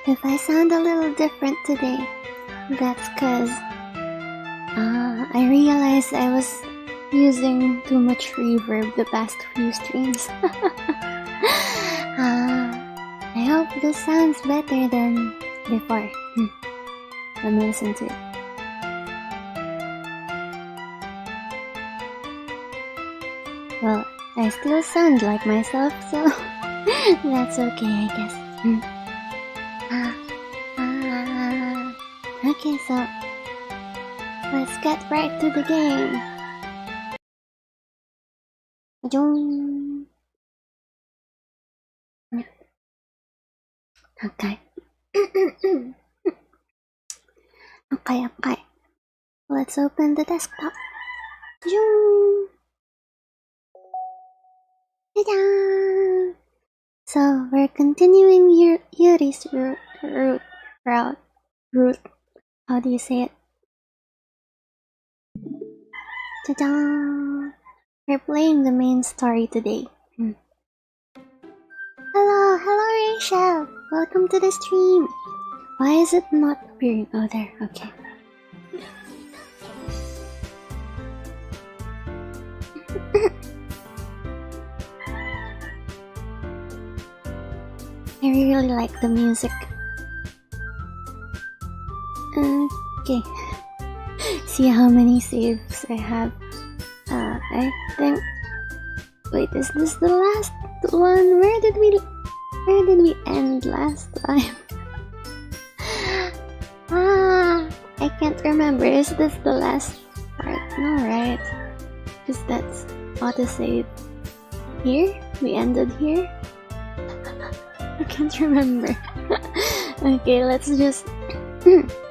If I sound a little different today, that's cause I realized I was using too much reverb the past few streams. I hope this sounds better than before. Let me listen to it. Well, I still sound like myself, so that's okay, I guess. Okay, so let's get right to the game. Okay. Okay. Let's open the desktop. Ta-da! So we're continuing Yuri's route. How do you say it? Ta-da! We're playing the main story today. Hello Rachel! Welcome to the stream! Why is it not appearing? Oh, there, okay. I really like the music. Okay. See how many saves I have. I think... Wait, is this the last one? Where did we end last time? I can't remember. Is this the last part? No, right? Because that's autosave. Here? We ended here? I can't remember. Okay, let's just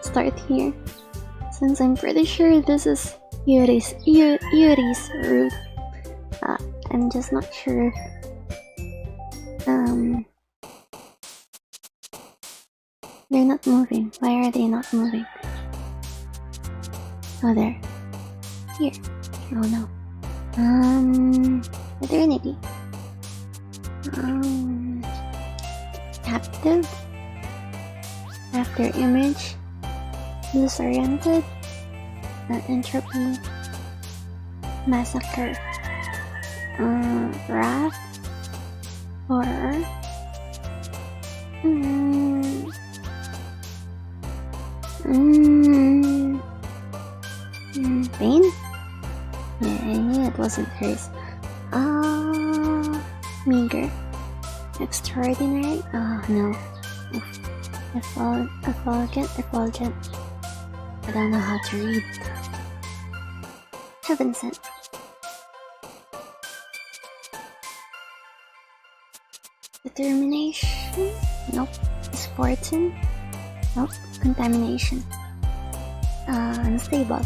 start here. Since I'm pretty sure this is Yuri's route. I'm just not sure. They're not moving. Why are they not moving? Oh, there. Here. Oh no. Eternity. Active. After image. Disoriented. Entropy. Massacre. Wrath. Horror. Pain? Yeah, I knew it wasn't hers. Meager. Extraordinary? Oh no. Effulgent. I don't know how to read. Heaven sent. Determination? Nope. Misfortune? Nope. Contamination. Unstable.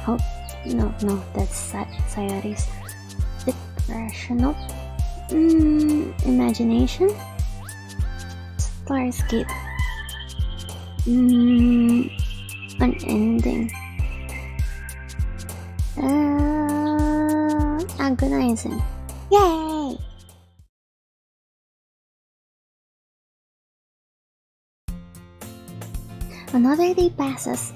Hope. No, that's Cyrus. Depression. Nope. Imagination. Starscape. Unending. Agonizing. Yay! Another day passes,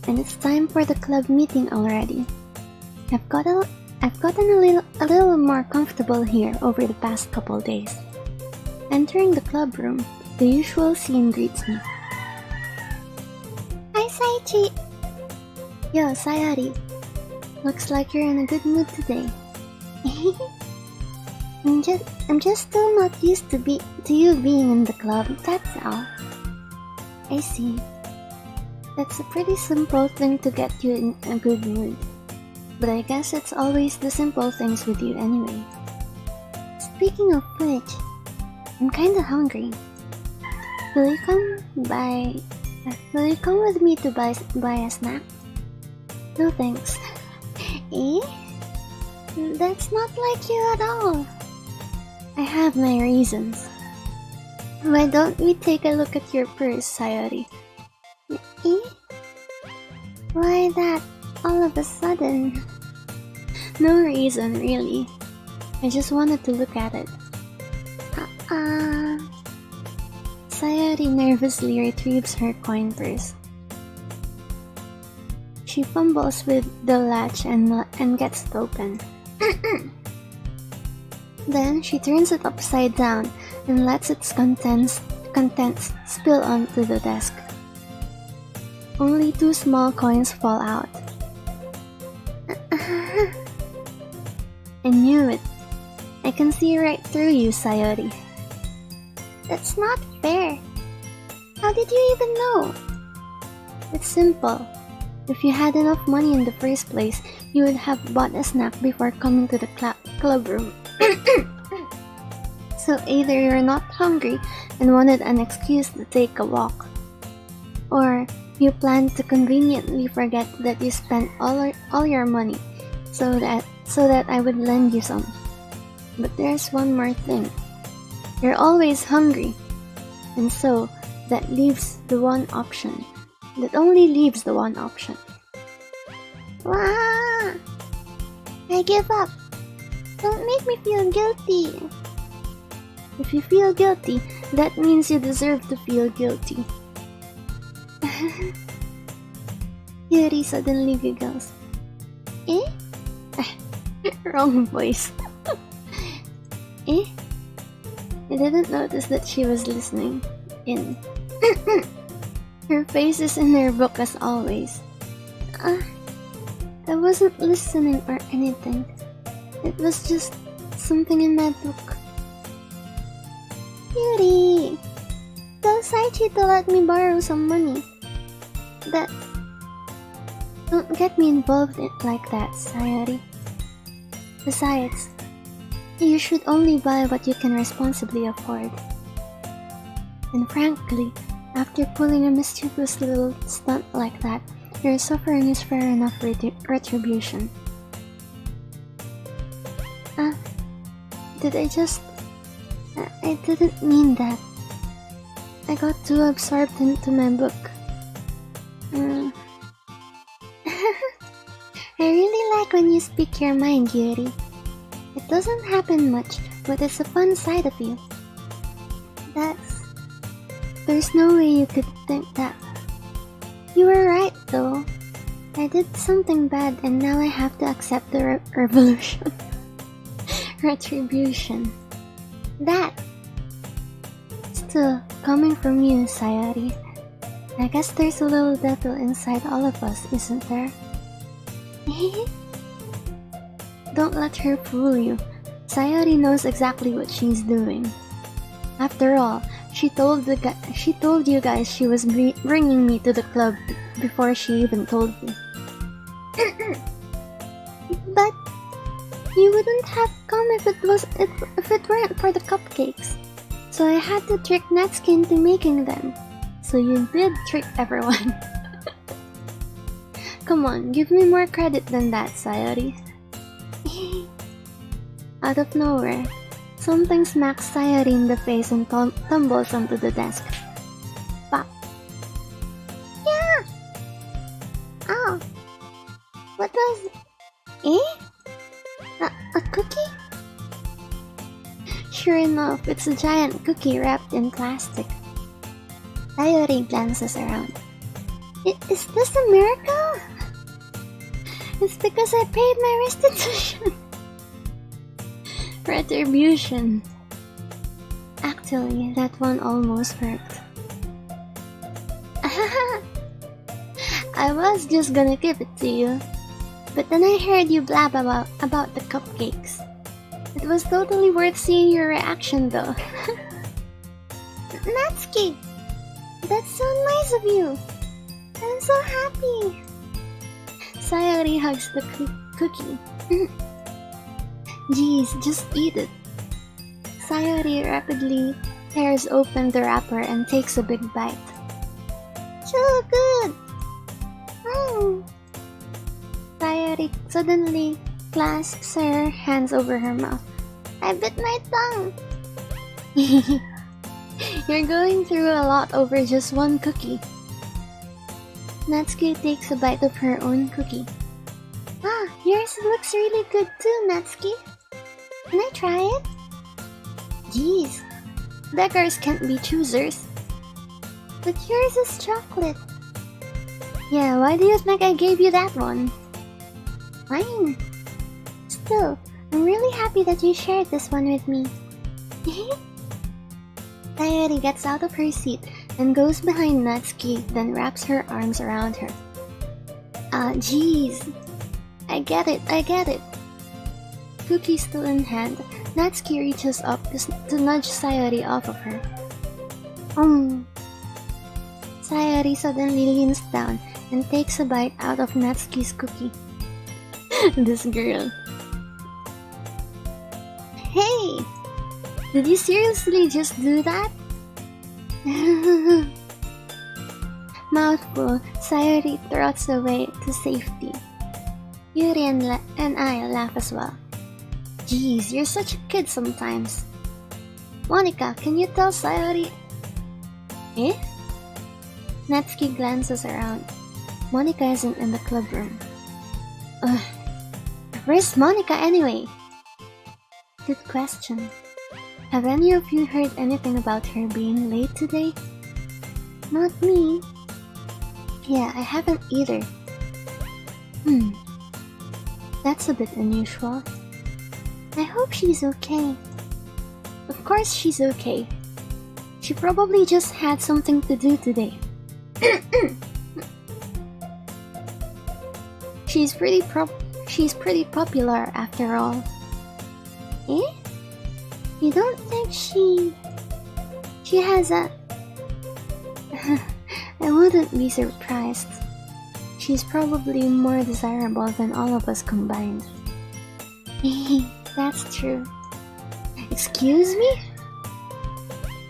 and it's time for the club meeting already. I've gotten a little more comfortable here over the past couple days. Entering the club room, the usual scene greets me. Hi, Saichi! Yo, Sayari. Looks like you're in a good mood today. I'm just still not used to you being in the club, that's all. I see. That's a pretty simple thing to get you in a good mood. But I guess it's always the simple things with you anyway. Speaking of which, I'm kinda hungry. Will you come with me to buy a snack? No thanks. Eh? That's not like you at all. I have my reasons. Why don't we take a look at your purse, Sayori? Eh? Why that all of a sudden? No reason, really. I just wanted to look at it. Sayori nervously retrieves her coin purse. She fumbles with the latch and gets it open. Then she turns it upside down and lets its contents spill onto the desk. Only 2 small coins fall out. I knew it. I can see right through you, Sayori. That's not fair. How did you even know? It's simple. If you had enough money in the first place, you would have bought a snack before coming to the club room. So either you're not hungry and wanted an excuse to take a walk, or you planned to conveniently forget that you spent all your money so that I would lend you some. But there's one more thing. You're always hungry, and so that leaves the one option. That only leaves the one option. Wah! I give up. Don't make me feel guilty. If you feel guilty, that means you deserve to feel guilty. Yuri suddenly giggles. Eh? Wrong voice. Eh? I didn't notice that she was listening in. Her face is in her book as always. I wasn't listening or anything. It was just something in my book. Yuri! Tell Saichi to let me borrow some money. Don't get me involved like that, Sayori. Besides, you should only buy what you can responsibly afford. And frankly, after pulling a mischievous little stunt like that, your suffering is fair enough retribution. I didn't mean that. I got too absorbed into my book. I really like when you speak your mind, Yuri. It doesn't happen much, but it's a fun side of you. There's no way you could think that. You were right, though. I did something bad and now I have to accept the revolution. Retribution. That. Still, coming from you, Sayori. I guess there's a little devil inside all of us, isn't there? Don't let her fool you. Sayori knows exactly what she's doing. After all, she told you guys she was bringing me to the club before she even told me. But you wouldn't have come if it weren't for the cupcakes. So I had to trick Natsuki into making them. So you did trick everyone. Come on, give me more credit than that, Sayori. Out of nowhere, something smacks Sayori in the face and tumbles onto the desk. Pop. Yeah! Oh. What was... A cookie? Sure enough, it's a giant cookie wrapped in plastic. Sayori glances around. Is this a miracle? It's because I paid my restitution. Retribution. Actually, that one almost worked. I was just gonna give it to you, but then I heard you blab about the cupcakes. It was totally worth seeing your reaction though. Natsuki! That's so nice of you! I'm so happy! Sayori hugs the cookie. Geez, just eat it. Sayori rapidly tears open the wrapper and takes a big bite. So good! Sayori suddenly clasps her hands over her mouth. I bit my tongue! You're going through a lot over just one cookie. Natsuki takes a bite of her own cookie. Yours looks really good too, Natsuki. Can I try it? Jeez, beggars can't be choosers. But yours is chocolate. Yeah, why do you think I gave you that one? Fine. Still, I'm really happy that you shared this one with me. Sayori gets out of her seat and goes behind Natsuki, then wraps her arms around her. Jeez. I get it. Cookie still in hand, Natsuki reaches up to nudge Sayori off of her. Sayori suddenly leans down and takes a bite out of Natsuki's cookie. This girl. Hey! Did you seriously just do that? Mouthful, Sayori trots away to safety. Yuri and I laugh as well. Jeez, you're such a kid sometimes. Monika, can you tell Sayori? Eh? Natsuki glances around. Monika isn't in the club room. Ugh. Where's Monika anyway? Good question. Have any of you heard anything about her being late today? Not me. Yeah, I haven't either. That's a bit unusual. I hope she's okay. Of course she's okay. She probably just had something to do today. She's pretty popular after all. Eh? You don't think she has a... I wouldn't be surprised. She's probably more desirable than all of us combined. That's true. Excuse me?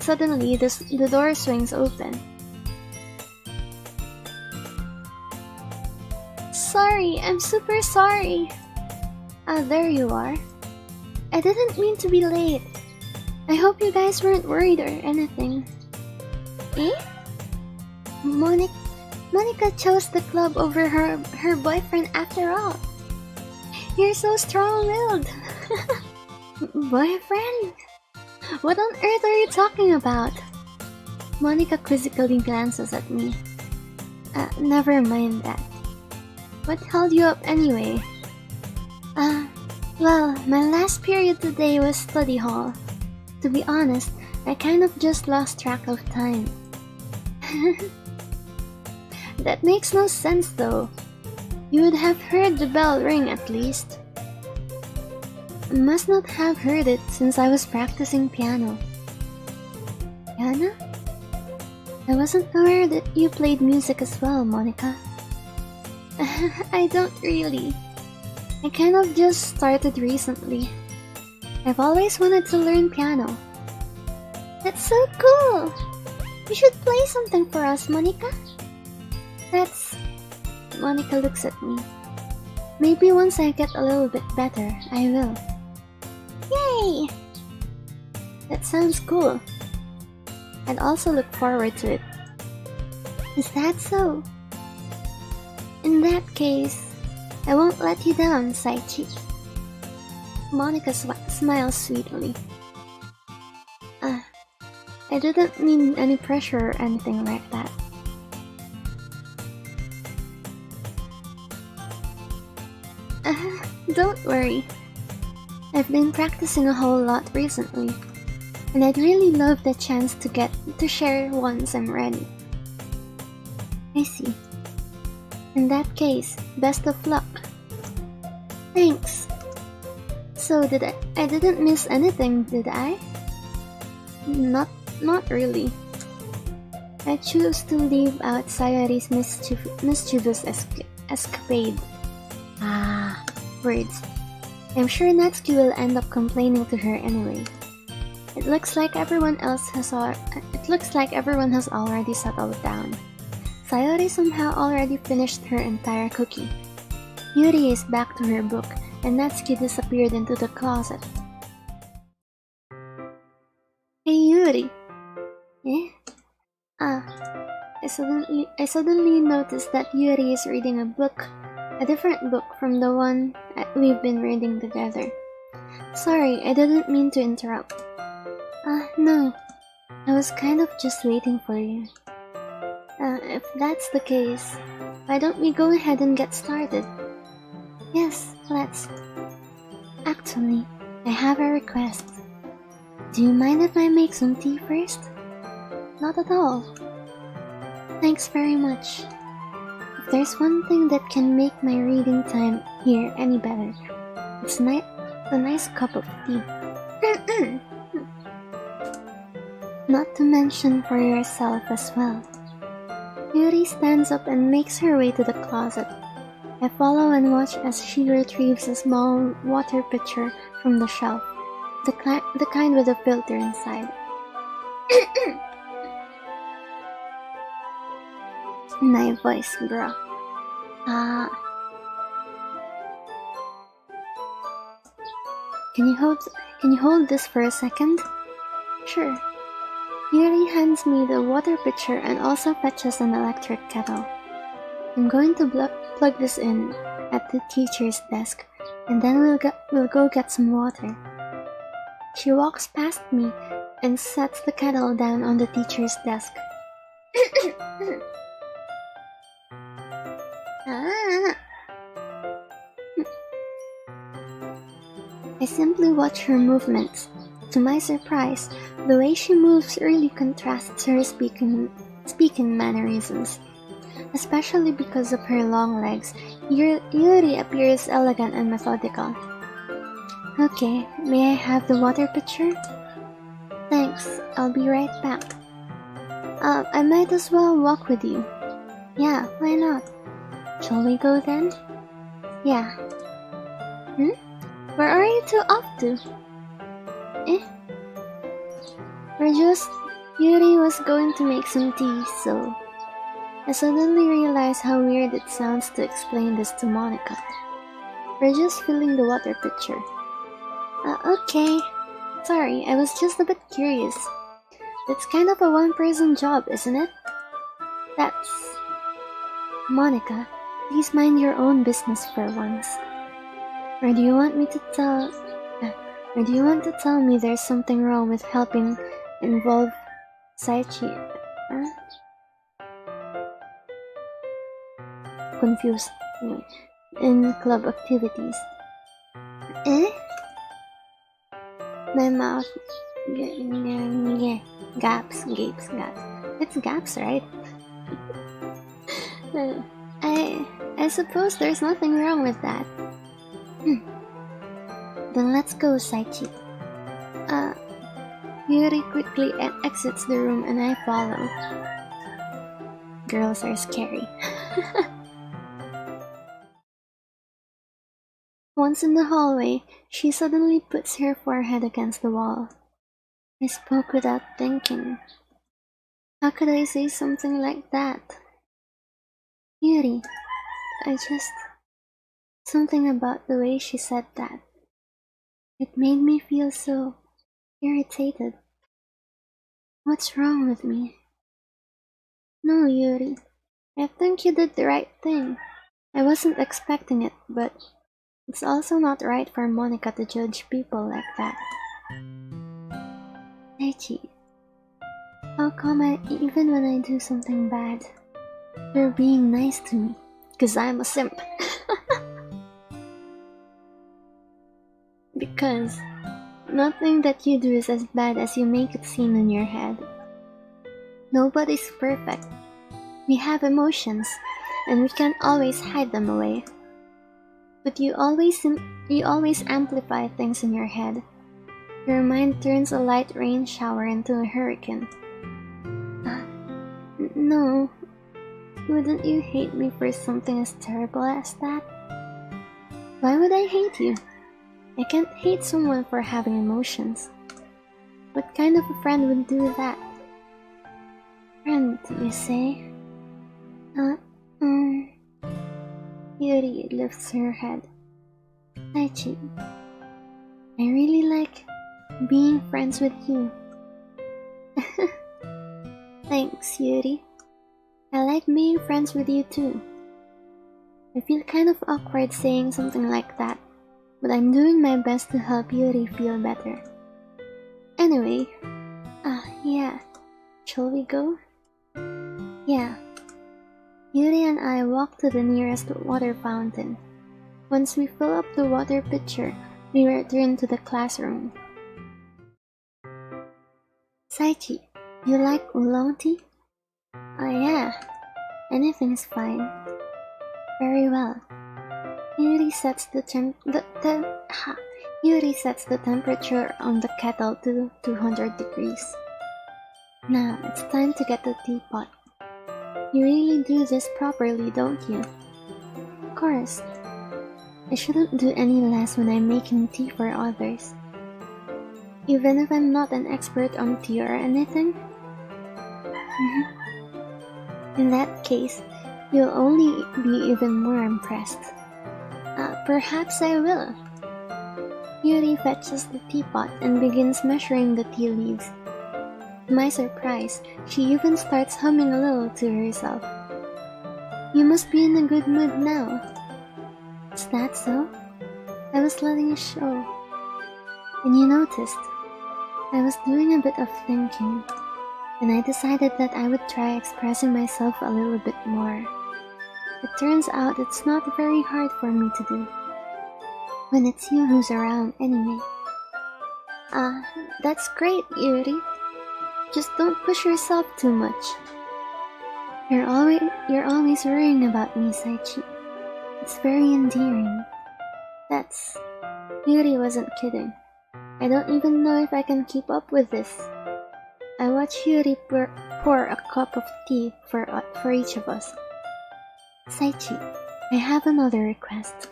Suddenly, the door swings open. Sorry, I'm super sorry. There you are. I didn't mean to be late. I hope you guys weren't worried or anything. Eh? Monika chose the club over her boyfriend after all. You're so strong-willed. Boyfriend? What on earth are you talking about? Monika quizzically glances at me. Never mind that. What held you up anyway? Well, my last period today was study hall. To be honest, I kind of just lost track of time. That makes no sense though. You would have heard the bell ring at least. I must not have heard it since I was practicing piano. Piano? I wasn't aware that you played music as well, Monika. I don't really. I kind of just started recently. I've always wanted to learn piano. That's so cool! You should play something for us, Monika. Monika looks at me. Maybe once I get a little bit better, I will. Yay! That sounds cool. I'd also look forward to it. Is that so? In that case, I won't let you down, Saichi. Monika smiles sweetly. I didn't mean any pressure or anything like that. Don't worry. I've been practicing a whole lot recently, and I'd really love the chance to get to share once I'm ready. I see. In that case, best of luck. Thanks. So I didn't miss anything, did I? Not really. I choose to leave out Sayori's mischievous escapade. Words. I'm sure Natsuki will end up complaining to her anyway. It looks like everyone has already settled down. Sayori somehow already finished her entire cookie. Yuri is back to her book, and Natsuki disappeared into the closet. Hey Yuri! Eh? I suddenly noticed that Yuri is reading a different book from the one we've been reading together. Sorry, I didn't mean to interrupt. No. I was kind of just waiting for you. if that's the case, why don't we go ahead and get started? Yes, let's. Actually, I have a request. Do you mind if I make some tea first? Not at all. Thanks very much. If there's one thing that can make my reading time here any better, it's a nice cup of tea. Not to mention for yourself as well. Yuri stands up and makes her way to the closet. I follow and watch as she retrieves a small water pitcher from the shelf, the kind with a filter inside. My voice, bro. Can you hold this for a second? Sure. Yuri hands me the water pitcher and also fetches an electric kettle. I'm going to plug this in at the teacher's desk, and then we'll go get some water. She walks past me and sets the kettle down on the teacher's desk. I simply watch her movements. To my surprise, the way she moves really contrasts her speaking mannerisms. Especially because of her long legs, Yuri appears elegant and methodical. Okay, may I have the water pitcher? Thanks, I'll be right back. I might as well walk with you. Yeah, why not? Shall we go then? Yeah. Where are you two off to? Yuri was going to make some tea, so... I suddenly realized how weird it sounds to explain this to Monica. We're just filling the water pitcher. Okay. Sorry, I was just a bit curious. It's kind of a one-person job, isn't it? That's... Monica, please mind your own business for once. Or do you want to tell me there's something wrong with helping involve Xychibiart? Confused in club activities. My mouth gaps. It's gaps, right? I suppose there's nothing wrong with that. Then let's go, Xychi. Yuri quickly exits the room and I follow. Girls are scary. Once in the hallway, she suddenly puts her forehead against the wall. I spoke without thinking. How could I say something like that? Yuri, something about the way she said that. It made me feel so irritated. What's wrong with me? No, Yuri. I think you did the right thing. I wasn't expecting it, but it's also not right for Monica to judge people like that. Xychi, how come even when I do something bad, you're being nice to me? 'Cause I'm a simp. Because nothing that you do is as bad as you make it seem in your head. Nobody's perfect. We have emotions, and we can't always hide them away. But you always amplify things in your head. Your mind turns a light rain shower into a hurricane. No. Wouldn't you hate me for something as terrible as that? Why would I hate you? I can't hate someone for having emotions. What kind of a friend would do that? Friend, you say? Yuri lifts her head. Xychi, I really like being friends with you. Thanks, Yuri. I like being friends with you too. I feel kind of awkward saying something like that, but I'm doing my best to help Yuri feel better. Anyway, yeah. Shall we go? Yeah. Yuri and I walk to the nearest water fountain. Once we fill up the water pitcher, we return to the classroom. Saichi, you like oolong tea? Oh yeah, anything's fine. Very well. Yuri sets the temperature on the kettle to 200 degrees. Now it's time to get the teapot. You really do this properly, don't you? Of course. I shouldn't do any less when I'm making tea for others. Even if I'm not an expert on tea or anything? In that case, you'll only be even more impressed. Perhaps I will. Yuri fetches the teapot and begins measuring the tea leaves. To my surprise, she even starts humming a little to herself. You must be in a good mood now. Is that so? I was letting it show. And you noticed, I was doing a bit of thinking, and I decided that I would try expressing myself a little bit more. It turns out it's not very hard for me to do. When it's you who's around anyway. That's great, Yuri. Just don't push yourself too much. You're always worrying about me, Saichi. It's very endearing. Yuri wasn't kidding. I don't even know if I can keep up with this. I watch Yuri pour a cup of tea for each of us. Saichi, I have another request.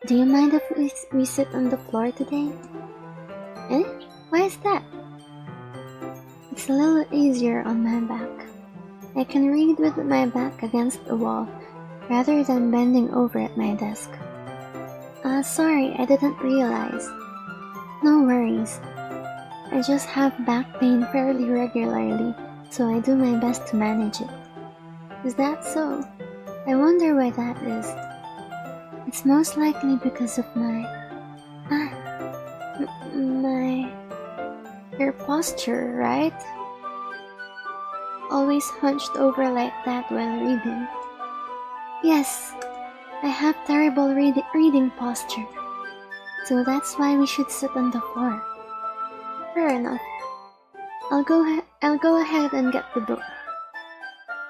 Do you mind if we sit on the floor today? Eh? Why is that? It's a little easier on my back. I can read with my back against the wall, rather than bending over at my desk. Sorry, I didn't realize. No worries. I just have back pain fairly regularly, so I do my best to manage it. Is that so? I wonder why that is. It's most likely because of your posture, right? Always hunched over like that while reading. Yes, I have terrible reading posture, so that's why we should sit on the floor. Fair enough. I'll go ahead and get the book.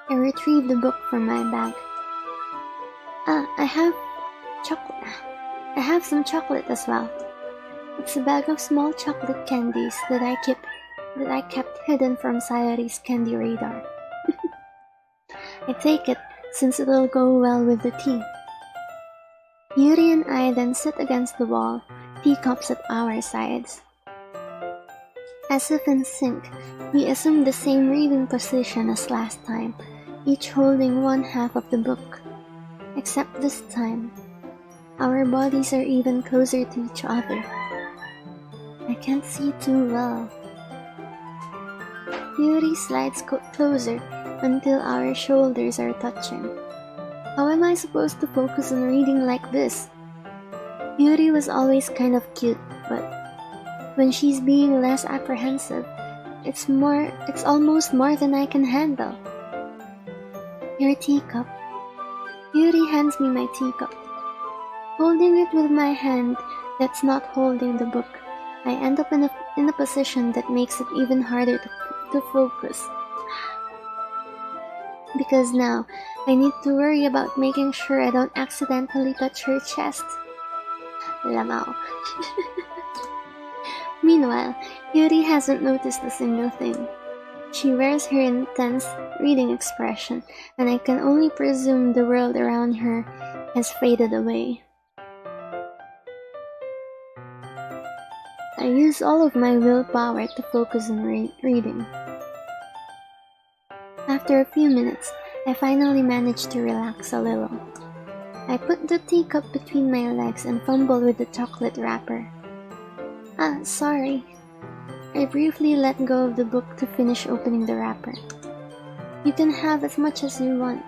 I retrieve the book from my bag. I have chocolate. I have some chocolate as well. It's a bag of small chocolate candies that I kept hidden from Sayori's candy radar. I take it since it'll go well with the tea. Yuri and I then sit against the wall, teacups at our sides. As if in sync, we assume the same reading position as last time, each holding one half of the book. Except this time, our bodies are even closer to each other. I can't see too well. Yuri slides closer until our shoulders are touching. How am I supposed to focus on reading like this? Yuri was always kind of cute, but when she's being less apprehensive, it's almost more than I can handle. Your teacup. Yuri hands me my teacup. Holding it with my hand that's not holding the book, I end up in a position that makes it even harder to focus. Because now, I need to worry about making sure I don't accidentally touch her chest. Lamao. Meanwhile, Yuri hasn't noticed a single thing. She wears her intense reading expression, and I can only presume the world around her has faded away. I use all of my willpower to focus on reading. After a few minutes, I finally manage to relax a little. I put the teacup between my legs and fumble with the chocolate wrapper. Sorry. I briefly let go of the book to finish opening the wrapper. You can have as much as you want.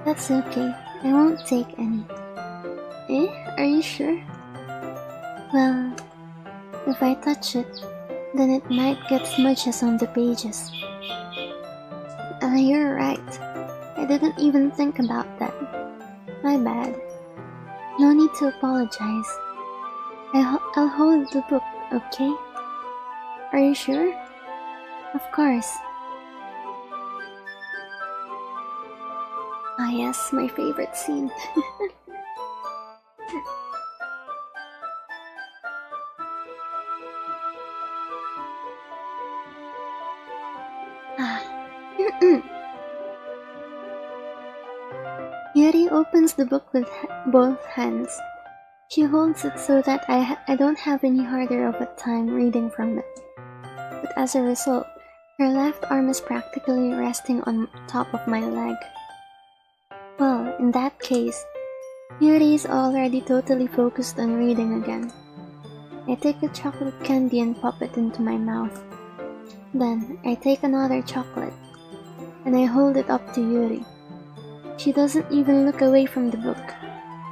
That's okay. I won't take any. Eh? Are you sure? Well, if I touch it, then it might get smudges on the pages. You're right. I didn't even think about that. My bad. No need to apologize. I'll hold the book, okay? Are you sure? Of course. Ah yes, my favorite scene. Yuri opens the book with both hands. She holds it so that I don't have any harder of a time reading from it. But as a result, her left arm is practically resting on top of my leg. Well, in that case, Yuri is already totally focused on reading again. I take a chocolate candy and pop it into my mouth. Then, I take another chocolate, and I hold it up to Yuri. She doesn't even look away from the book.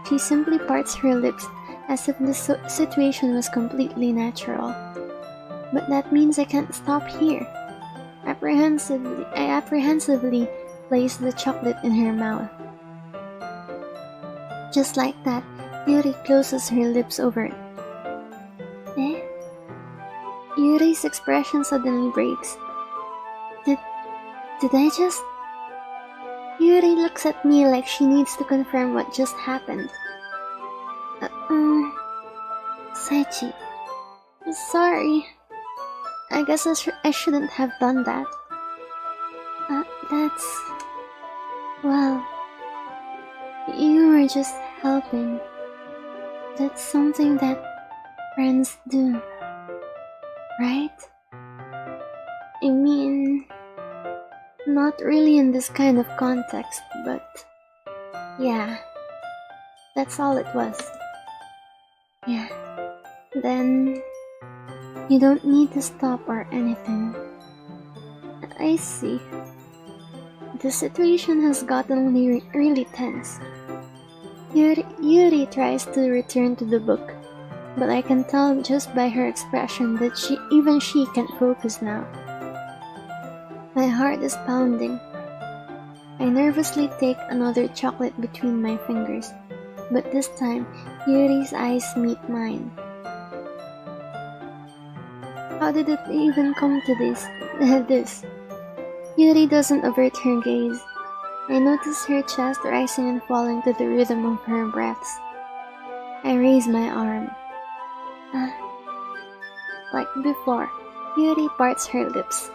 She simply parts her lips as if the situation was completely natural. But that means I can't stop here. I apprehensively place the chocolate in her mouth. Just like that, Yuri closes her lips over it. Eh? Yuri's expression suddenly breaks. Did I just... Yuri looks at me like she needs to confirm what just happened. Saichi. Sorry. I guess I shouldn't have done that. That's... Well... You were just helping. That's something that friends do. Right? I mean... Not really in this kind of context, but... Yeah. That's all it was. Yeah. Then... You don't need to stop or anything. I see. The situation has gotten really tense. Yuri tries to return to the book, but I can tell just by her expression that even she can't focus now. My heart is pounding. I nervously take another chocolate between my fingers, but this time, Yuri's eyes meet mine. How did it even come to this? Yuri doesn't avert her gaze. I notice her chest rising and falling to the rhythm of her breaths. I raise my arm. Like before, Yuri parts her lips.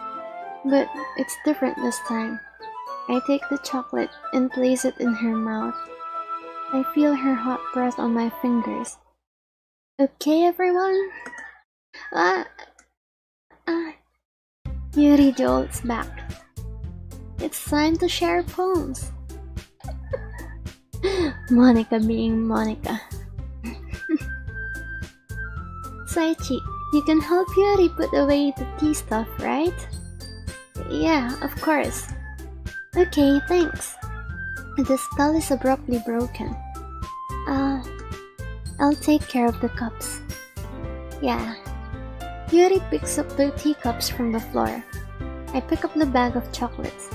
But it's different this time. I take the chocolate and place it in her mouth. I feel her hot breath on my fingers. Okay, everyone? Yuri jolts back. It's time to share poems. Monica being Monica. Saichi, you can help Yuri put away the tea stuff, right? Yeah, of course. Okay, thanks. The spell is abruptly broken. I'll take care of the cups. Yeah. Yuri picks up the teacups from the floor. I pick up the bag of chocolates.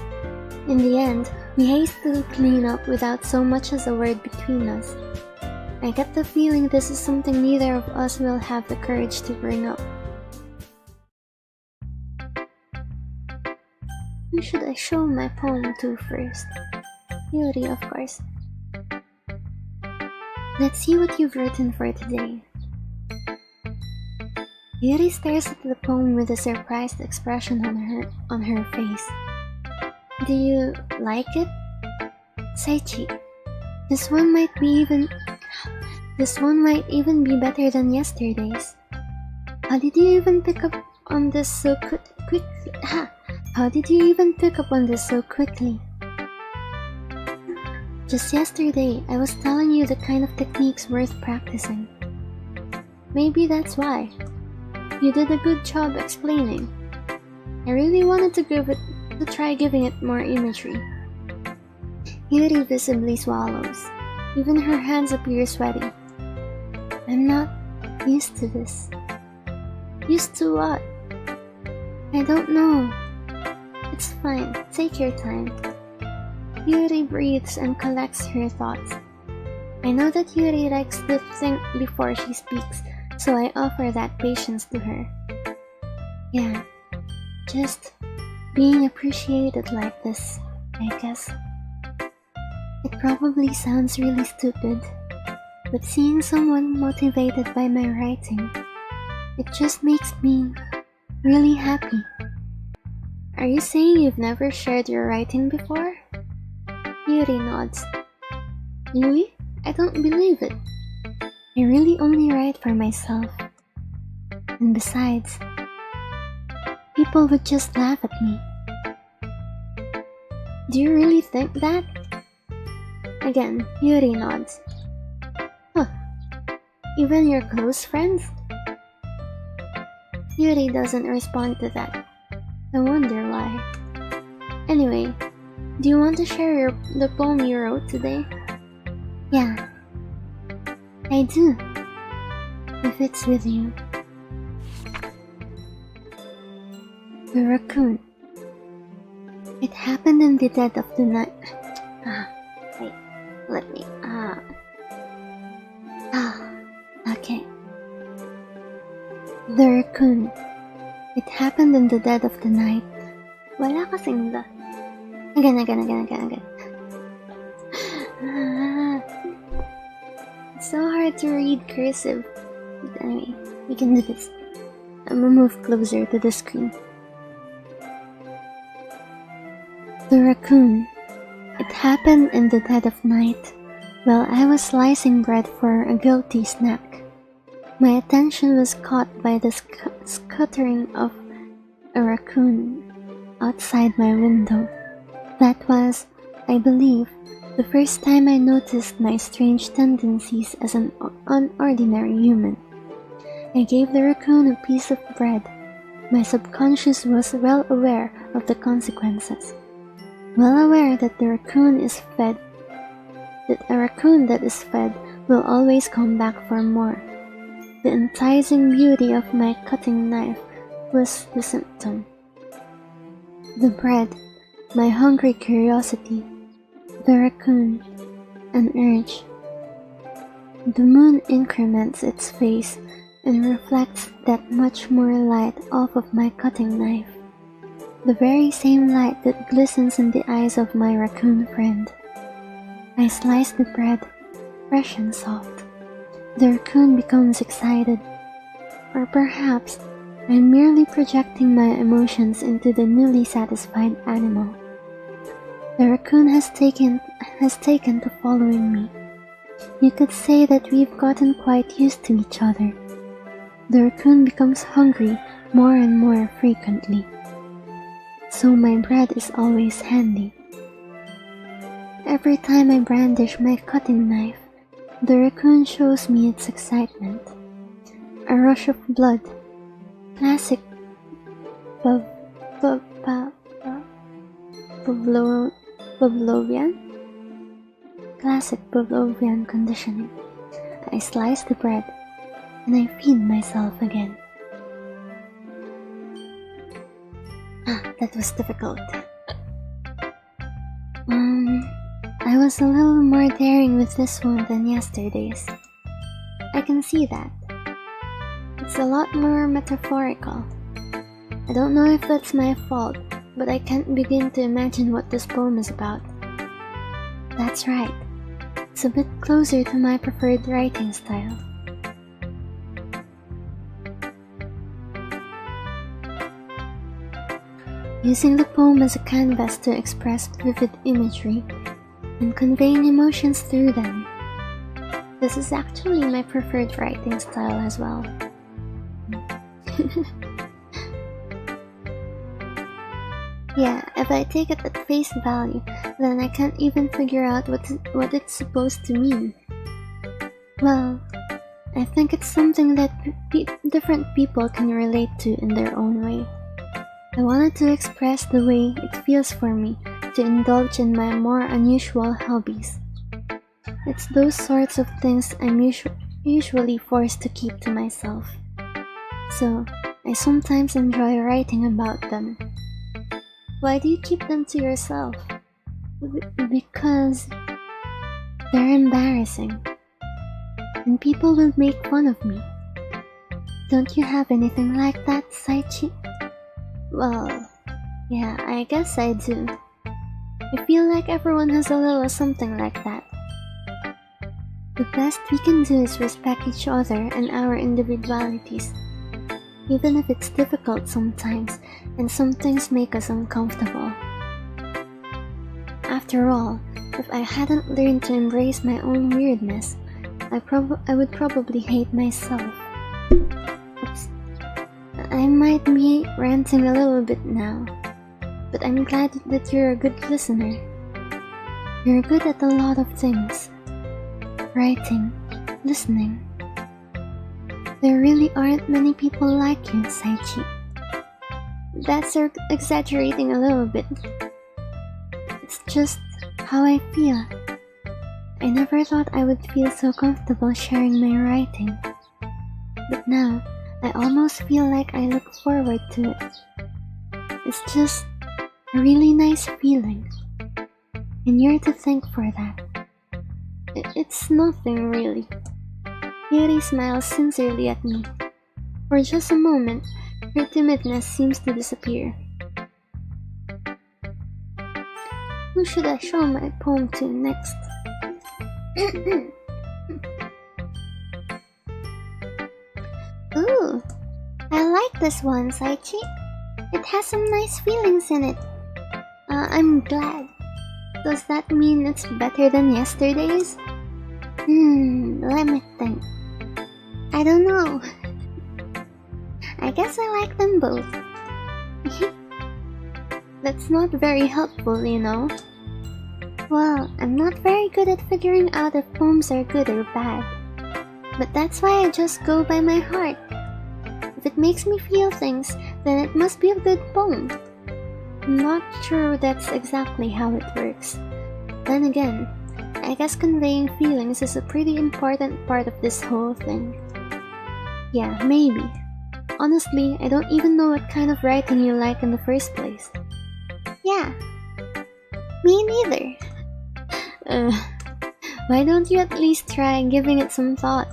In the end, we hastily clean up without so much as a word between us. I get the feeling this is something neither of us will have the courage to bring up. Who should I show my poem to first? Yuri, of course. Let's see what you've written for today. Yuri stares at the poem with a surprised expression on her face. Do you like it? Saichi, this one might even be better than yesterday's. How did you even pick up on this so quickly? How did you even pick up on this so quickly? Just yesterday, I was telling you the kind of techniques worth practicing. Maybe that's why. You did a good job explaining. I really wanted to try giving it more imagery. Yuri visibly swallows. Even her hands appear sweaty. I'm not used to this. Used to what? I don't know. It's fine. Take your time. Yuri breathes and collects her thoughts. I know that Yuri likes to think before she speaks, so I offer that patience to her. Yeah, just being appreciated like this, I guess. It probably sounds really stupid, but seeing someone motivated by my writing, it just makes me really happy. Are you saying you've never shared your writing before? Yuri nods. Louis, I don't believe it. I really only write for myself. And besides, people would just laugh at me. Do you really think that? Again, Yuri nods. Huh. Even your close friends? Yuri doesn't respond to that. I wonder why. Anyway, do you want to share the poem you wrote today? Yeah, I do. If it's with you. The raccoon. It happened in the dead of the night. Wait, let me. Okay. The raccoon. It happened in the dead of the night. Wala kasing the. Again. It's so hard to read cursive. But anyway, we can do this. I'm gonna move closer to the screen. The raccoon. It happened in the dead of night, while I was slicing bread for a guilty snack. My attention was caught by the scuttering of a raccoon outside my window. That was, I believe, the first time I noticed my strange tendencies as an unordinary human. I gave the raccoon a piece of bread. My subconscious was well aware of the consequences. Well aware that a raccoon that is fed will always come back for more. The enticing beauty of my cutting knife was the symptom. The bread, my hungry curiosity, the raccoon, an urge. The moon increments its face and reflects that much more light off of my cutting knife. The very same light that glistens in the eyes of my raccoon friend. I slice the bread, fresh and soft. The raccoon becomes excited. Or perhaps I'm merely projecting my emotions into the newly satisfied animal. The raccoon has taken to following me. You could say that we've gotten quite used to each other. The raccoon becomes hungry more and more frequently. So my bread is always handy. Every time I brandish my cutting knife, the raccoon shows me its excitement. A rush of blood. Classic Pavlovian? Classic Pavlovian conditioning. I slice the bread, and I feed myself again. That was difficult. I was a little more daring with this one than yesterday's. I can see that. It's a lot more metaphorical. I don't know if that's my fault, but I can't begin to imagine what this poem is about. That's right. It's a bit closer to my preferred writing style. Using the poem as a canvas to express vivid imagery and conveying emotions through them. This is actually my preferred writing style as well. Yeah, if I take it at face value, then I can't even figure out what it's supposed to mean. Well, I think it's something that different people can relate to in their own way. I wanted to express the way it feels for me to indulge in my more unusual hobbies. It's those sorts of things I'm usually forced to keep to myself. So, I sometimes enjoy writing about them. Why do you keep them to yourself? Because they're embarrassing. And people will make fun of me. Don't you have anything like that, Xychi? Well, yeah, I guess I do. I feel like everyone has a little something like that. The best we can do is respect each other and our individualities, even if it's difficult sometimes and some things make us uncomfortable. After all, if I hadn't learned to embrace my own weirdness, I would probably hate myself. Oops. I might be ranting a little bit now, but I'm glad that you're a good listener. You're good at a lot of things. Writing, listening. There really aren't many people like you, Xychi. That's exaggerating a little bit. It's just how I feel. I never thought I would feel so comfortable sharing my writing. But now, I almost feel like I look forward to it. It's just a really nice feeling. And you're to thank for that. It's nothing really. Yuri smiles sincerely at me. For just a moment, her timidness seems to disappear. Who should I show my poem to next? Ooh, I like this one, Xychi. It has some nice feelings in it. I'm glad. Does that mean it's better than yesterday's? Let me think. I don't know. I guess I like them both. That's not very helpful, you know. Well, I'm not very good at figuring out if poems are good or bad. But that's why I just go by my heart. If it makes me feel things, then it must be a good poem. I'm not sure that's exactly how it works. Then again, I guess conveying feelings is a pretty important part of this whole thing. Yeah, maybe. Honestly, I don't even know what kind of writing you like in the first place. Yeah, me neither. Why don't you at least try giving it some thought?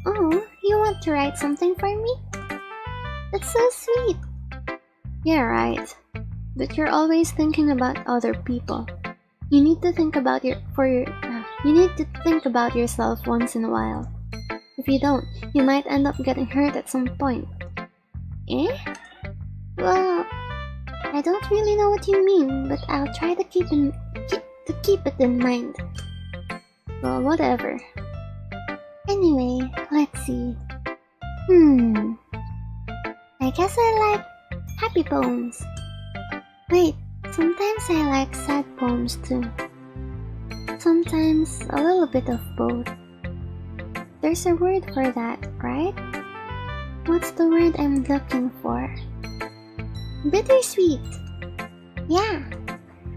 Oh, you want to write something for me? That's so sweet. Yeah, right. But you're always thinking about other people. You need to think about yourself once in a while. If you don't, you might end up getting hurt at some point. Eh? Well, I don't really know what you mean, but I'll try to keep it in mind. Well, whatever. Anyway, let's see. I guess I like happy poems. Wait, sometimes I like sad poems too. Sometimes a little bit of both. There's a word for that, right? What's the word I'm looking for? Bittersweet! Yeah,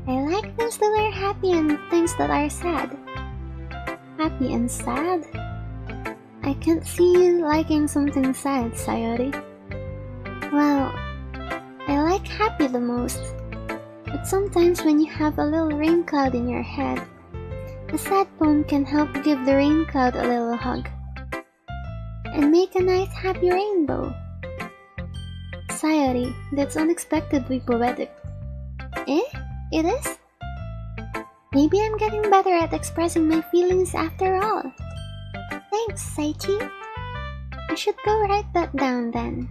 I like things that are happy and things that are sad. Happy and sad? I can't see you liking something sad, Sayori. Well, I like happy the most. But sometimes when you have a little rain cloud in your head, a sad poem can help give the rain cloud a little hug. And make a nice happy rainbow. Sayori, that's unexpectedly poetic. Eh? It is? Maybe I'm getting better at expressing my feelings after all. Thanks, Xychi. I should go write that down then.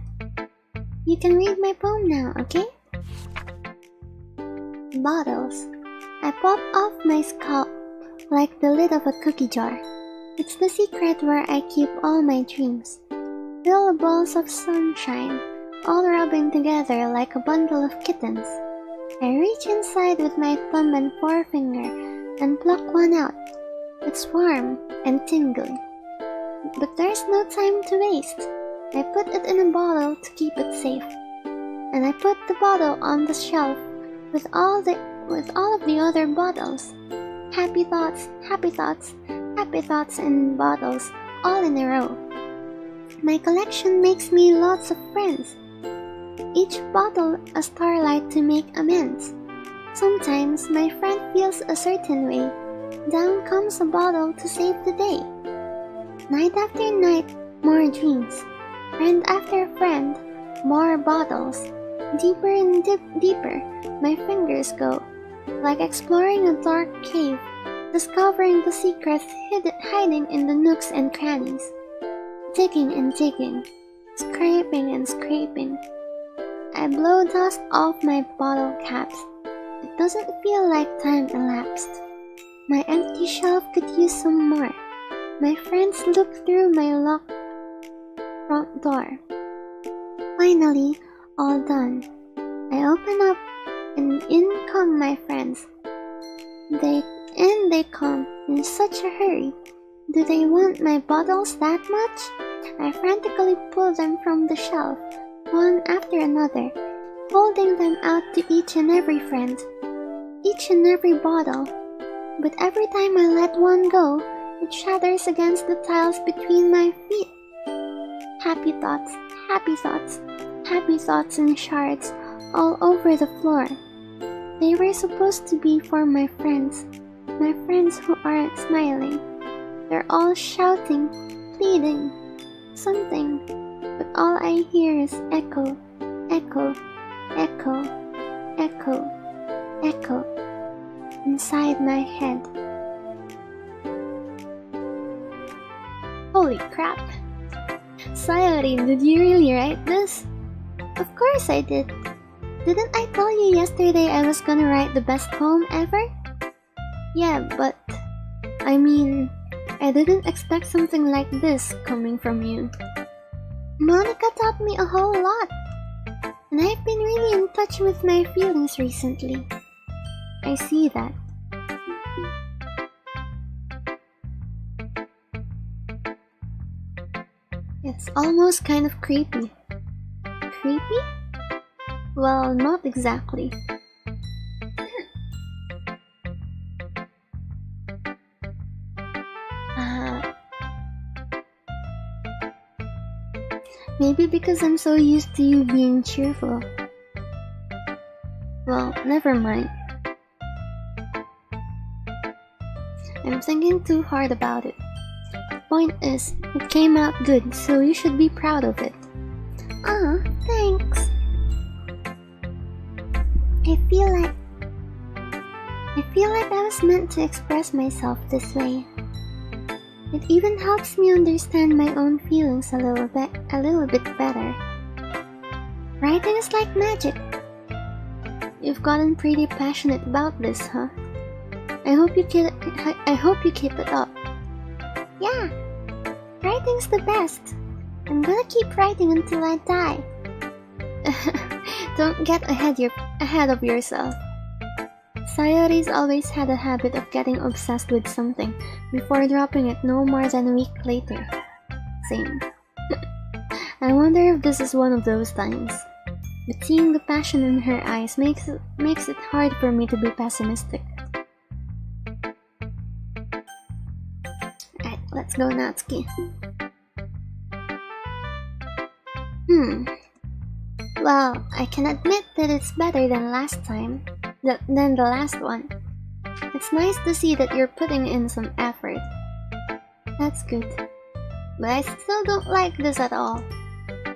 You can read my poem now, okay? Bottles. I pop off my scalp like the lid of a cookie jar. It's the secret where I keep all my dreams. Little balls of sunshine, all rubbing together like a bundle of kittens. I reach inside with my thumb and forefinger and pluck one out. It's warm and tingly. But there's no time to waste. I put it in a bottle to keep it safe. And I put the bottle on the shelf with all of the other bottles. Happy thoughts, happy thoughts, happy thoughts in bottles, all in a row. My collection makes me lots of friends. Each bottle a starlight to make amends. Sometimes my friend feels a certain way. Down comes a bottle to save the day. Night after night, more dreams. Friend after friend, more bottles. Deeper and deeper, my fingers go. Like exploring a dark cave, discovering the secrets hiding in the nooks and crannies. Digging and digging, scraping and scraping. I blow dust off my bottle caps. It doesn't feel like time elapsed. My empty shelf could use some more. My friends look through my locked front door. Finally, all done. I open up and in come my friends. They come in such a hurry. Do they want my bottles that much? I frantically pull them from the shelf, one after another, holding them out to each and every friend, each and every bottle. But every time I let one go, it shatters against the tiles between my feet. Happy thoughts, happy thoughts, happy thoughts in shards all over the floor. They were supposed to be for my friends who aren't smiling. They're all shouting, pleading, something, but all I hear is echo, echo, echo, echo, echo, inside my head. Holy crap! Xyrine, did you really write this? Of course I did. Didn't I tell you yesterday I was gonna write the best poem ever? Yeah, but I mean, I didn't expect something like this coming from you. Monica taught me a whole lot, and I've been really in touch with my feelings recently. I see that. It's almost kind of creepy. Creepy? Well, not exactly. Maybe because I'm so used to you being cheerful. Well, never mind. I'm thinking too hard about it. Point is, it came out good, so you should be proud of it. Ah, thanks. I feel like I was meant to express myself this way. It even helps me understand my own feelings a little bit better. Writing is like magic. You've gotten pretty passionate about this, huh? I hope you keep it up. Yeah, writing's the best. I'm gonna keep writing until I die. Don't get ahead of yourself. Sayori's always had a habit of getting obsessed with something before dropping it no more than a week later. Same. I wonder if this is one of those times. But seeing the passion in her eyes makes it hard for me to be pessimistic. Alright, let's go, Natsuki. Well, I can admit that it's better than the last one. It's nice to see that you're putting in some effort. That's good. But I still don't like this at all.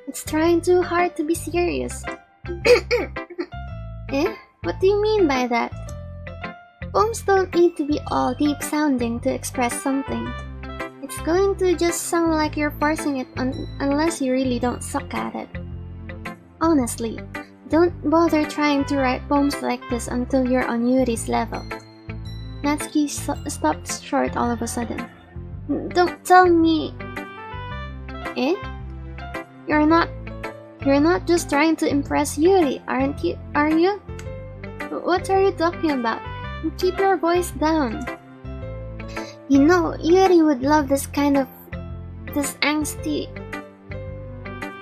It's trying too hard to be serious. Eh? What do you mean by that? Poems don't need to be all deep sounding to express something. It's going to just sound like you're forcing it unless you really don't suck at it. Honestly, don't bother trying to write poems like this until you're on Yuri's level. Natsuki stopped short all of a sudden. Don't tell me... Eh? You're not just trying to impress Yuri, aren't you? Are you? What are you talking about? Keep your voice down. You know, Yuri would love this angsty...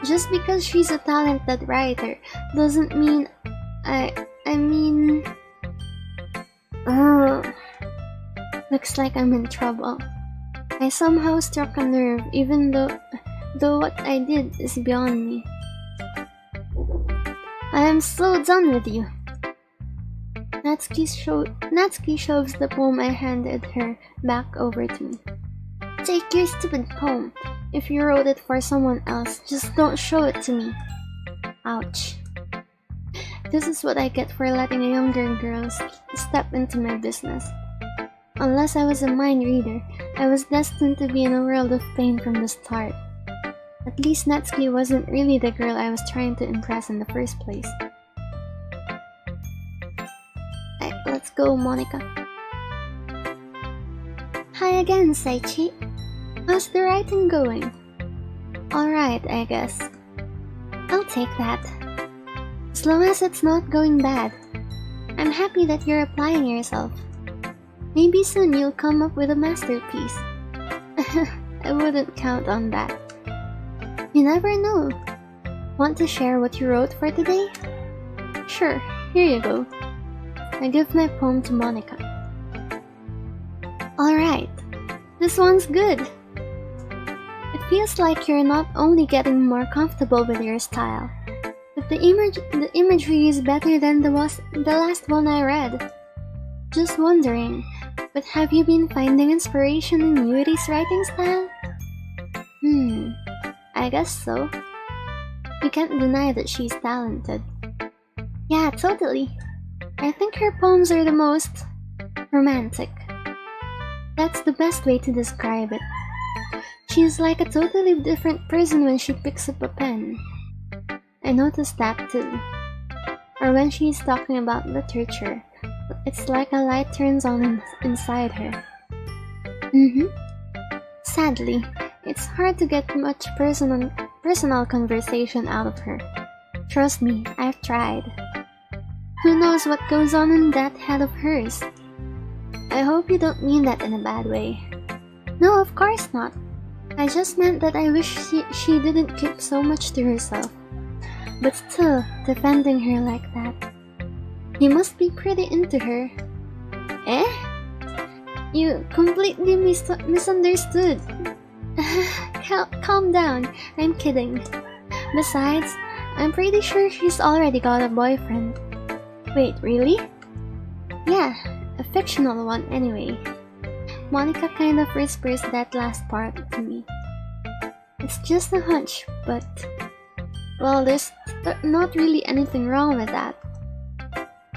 Just because she's a talented writer doesn't mean looks like I'm in trouble. I somehow struck a nerve even though what I did is beyond me. I am so done with you. Natsuki shoves the poem I handed her back over to me. Take your stupid poem. If you wrote it for someone else, just don't show it to me. Ouch. This is what I get for letting a younger girl step into my business. Unless I was a mind reader, I was destined to be in a world of pain from the start. At least Natsuki wasn't really the girl I was trying to impress in the first place. Alright, let's go, Monica. Hi again, Saichi. How's the writing going? Alright, I guess. I'll take that. As long as it's not going bad. I'm happy that you're applying yourself. Maybe soon you'll come up with a masterpiece. I wouldn't count on that. You never know. Want to share what you wrote for today? Sure, here you go. I give my poem to Monica. Alright, this one's good. It feels like you're not only getting more comfortable with your style, but the imagery is better than the last one I read. Just wondering, but have you been finding inspiration in Yuri's writing style? I guess so. You can't deny that she's talented. Yeah, totally. I think her poems are the most romantic. That's the best way to describe it. She's like a totally different person when she picks up a pen. I noticed that too. Or when she's talking about literature, it's like a light turns on inside her. Sadly, it's hard to get much personal conversation out of her. Trust me, I've tried. Who knows what goes on in that head of hers? I hope you don't mean that in a bad way. No, of course not. I just meant that I wish she didn't keep so much to herself. But still, defending her like that. You must be pretty into her. Eh? You completely misunderstood. Calm down, I'm kidding. Besides, I'm pretty sure she's already got a boyfriend. Wait, really? Yeah, a fictional one anyway. Monica kind of whispers that last part to me. It's just a hunch, but... well, there's not really anything wrong with that.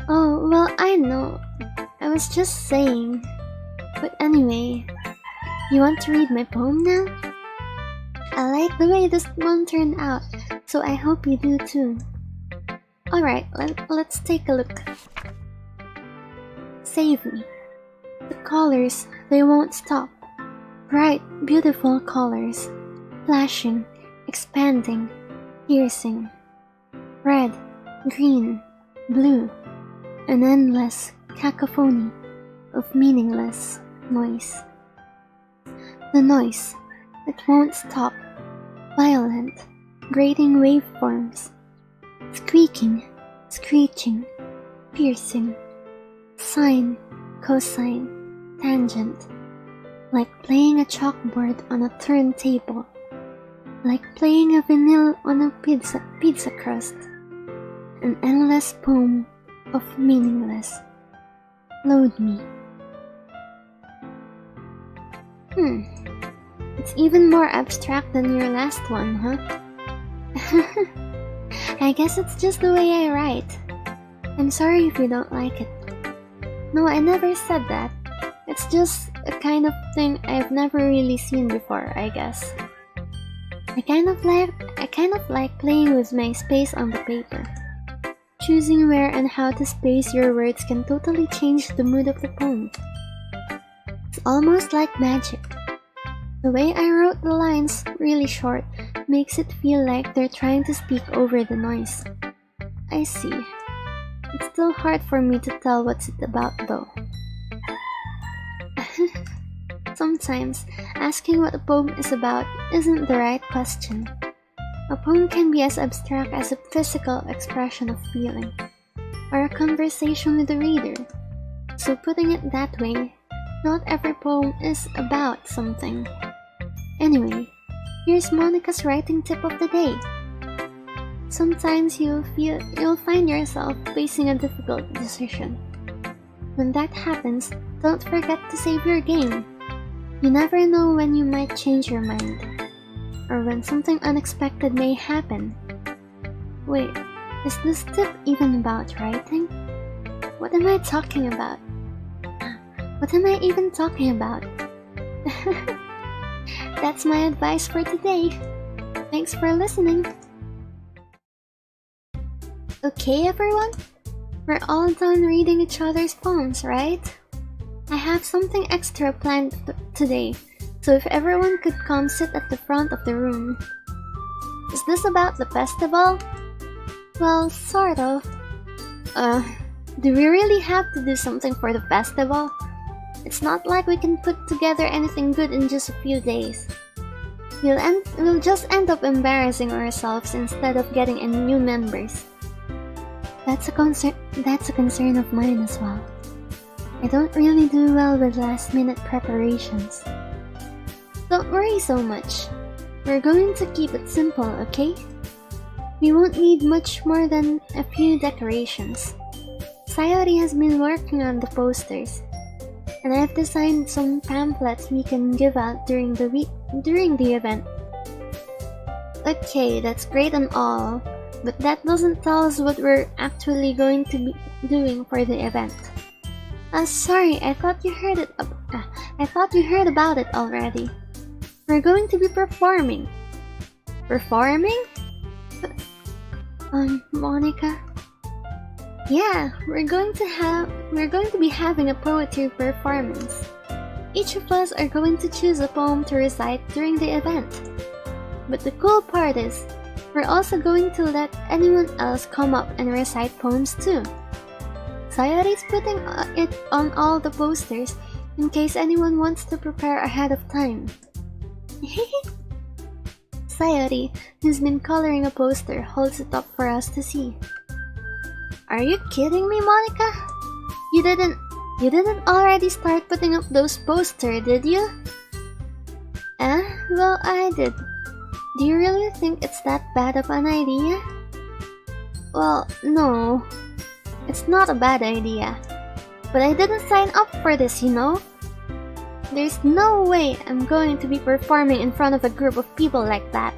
Oh, well, I know. I was just saying. But anyway, you want to read my poem now? I like the way this one turned out, so I hope you do too. Alright, let's take a look. Save me. The colors, they won't stop. Bright, beautiful colors. Flashing, expanding, piercing. Red, green, blue. An endless cacophony of meaningless noise. The noise, it won't stop. Violent, grating waveforms. Squeaking, screeching, piercing. Sine, cosine, tangent. Like playing a chalkboard on a turntable. Like playing a vinyl on a pizza crust. An endless poem of meaningless. Load me. It's even more abstract than your last one, huh? I guess it's just the way I write. I'm sorry if you don't like it. No, I never said that. It's just a kind of thing I've never really seen before, I guess. I kind of like playing with my space on the paper. Choosing where and how to space your words can totally change the mood of the poem. It's almost like magic. The way I wrote the lines, really short, makes it feel like they're trying to speak over the noise. I see. It's still hard for me to tell what's it about though. Sometimes, asking what a poem is about isn't the right question. A poem can be as abstract as a physical expression of feeling, or a conversation with the reader. So putting it that way, not every poem is about something. Anyway, here's Monica's writing tip of the day. sometimes you'll find yourself facing a difficult decision. When that happens, don't forget to save your game. You never know when you might change your mind, or when something unexpected may happen. Wait, is this tip even about writing? What am I talking about? What am I even talking about? That's my advice for today. Thanks for listening. Okay, everyone? We're all done reading each other's poems, right? I have something extra planned today, so if everyone could come sit at the front of the room. Is this about the festival? Well, sort of. Do we really have to do something for the festival? It's not like we can put together anything good in just a few days. We'll just end up embarrassing ourselves instead of getting any new members. That's a concern of mine as well. I don't really do well with last-minute preparations. Don't worry so much. We're going to keep it simple, okay? We won't need much more than a few decorations. Sayori has been working on the posters, and I've designed some pamphlets we can give out during the event. Okay, that's great and all, but that doesn't tell us what we're actually going to be doing for the event. Sorry, I thought you heard about it already. We're going to be performing. Performing? Monica? Yeah, we're going to be having a poetry performance. Each of us are going to choose a poem to recite during the event. But the cool part is, we're also going to let anyone else come up and recite poems too. Sayori's putting it on all the posters in case anyone wants to prepare ahead of time. Sayori, who's been coloring a poster, holds it up for us to see. Are you kidding me, Monica? You didn't already start putting up those posters, did you? Well, I did. Do you really think it's that bad of an idea? Well, no. It's not a bad idea. But I didn't sign up for this, you know? There's no way I'm going to be performing in front of a group of people like that.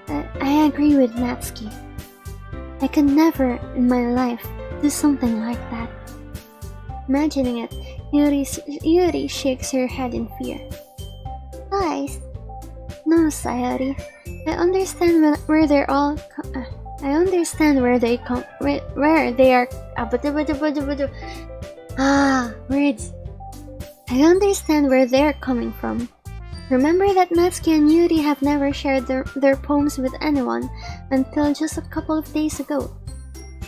I agree with Natsuki. I could never in my life do something like that. Imagining it, Yuri shakes her head in fear. Guys, no, Sayori. I understand where they are. Words. I understand where they're coming from. Remember that Natsuki and Yuri have never shared their poems with anyone until just a couple of days ago.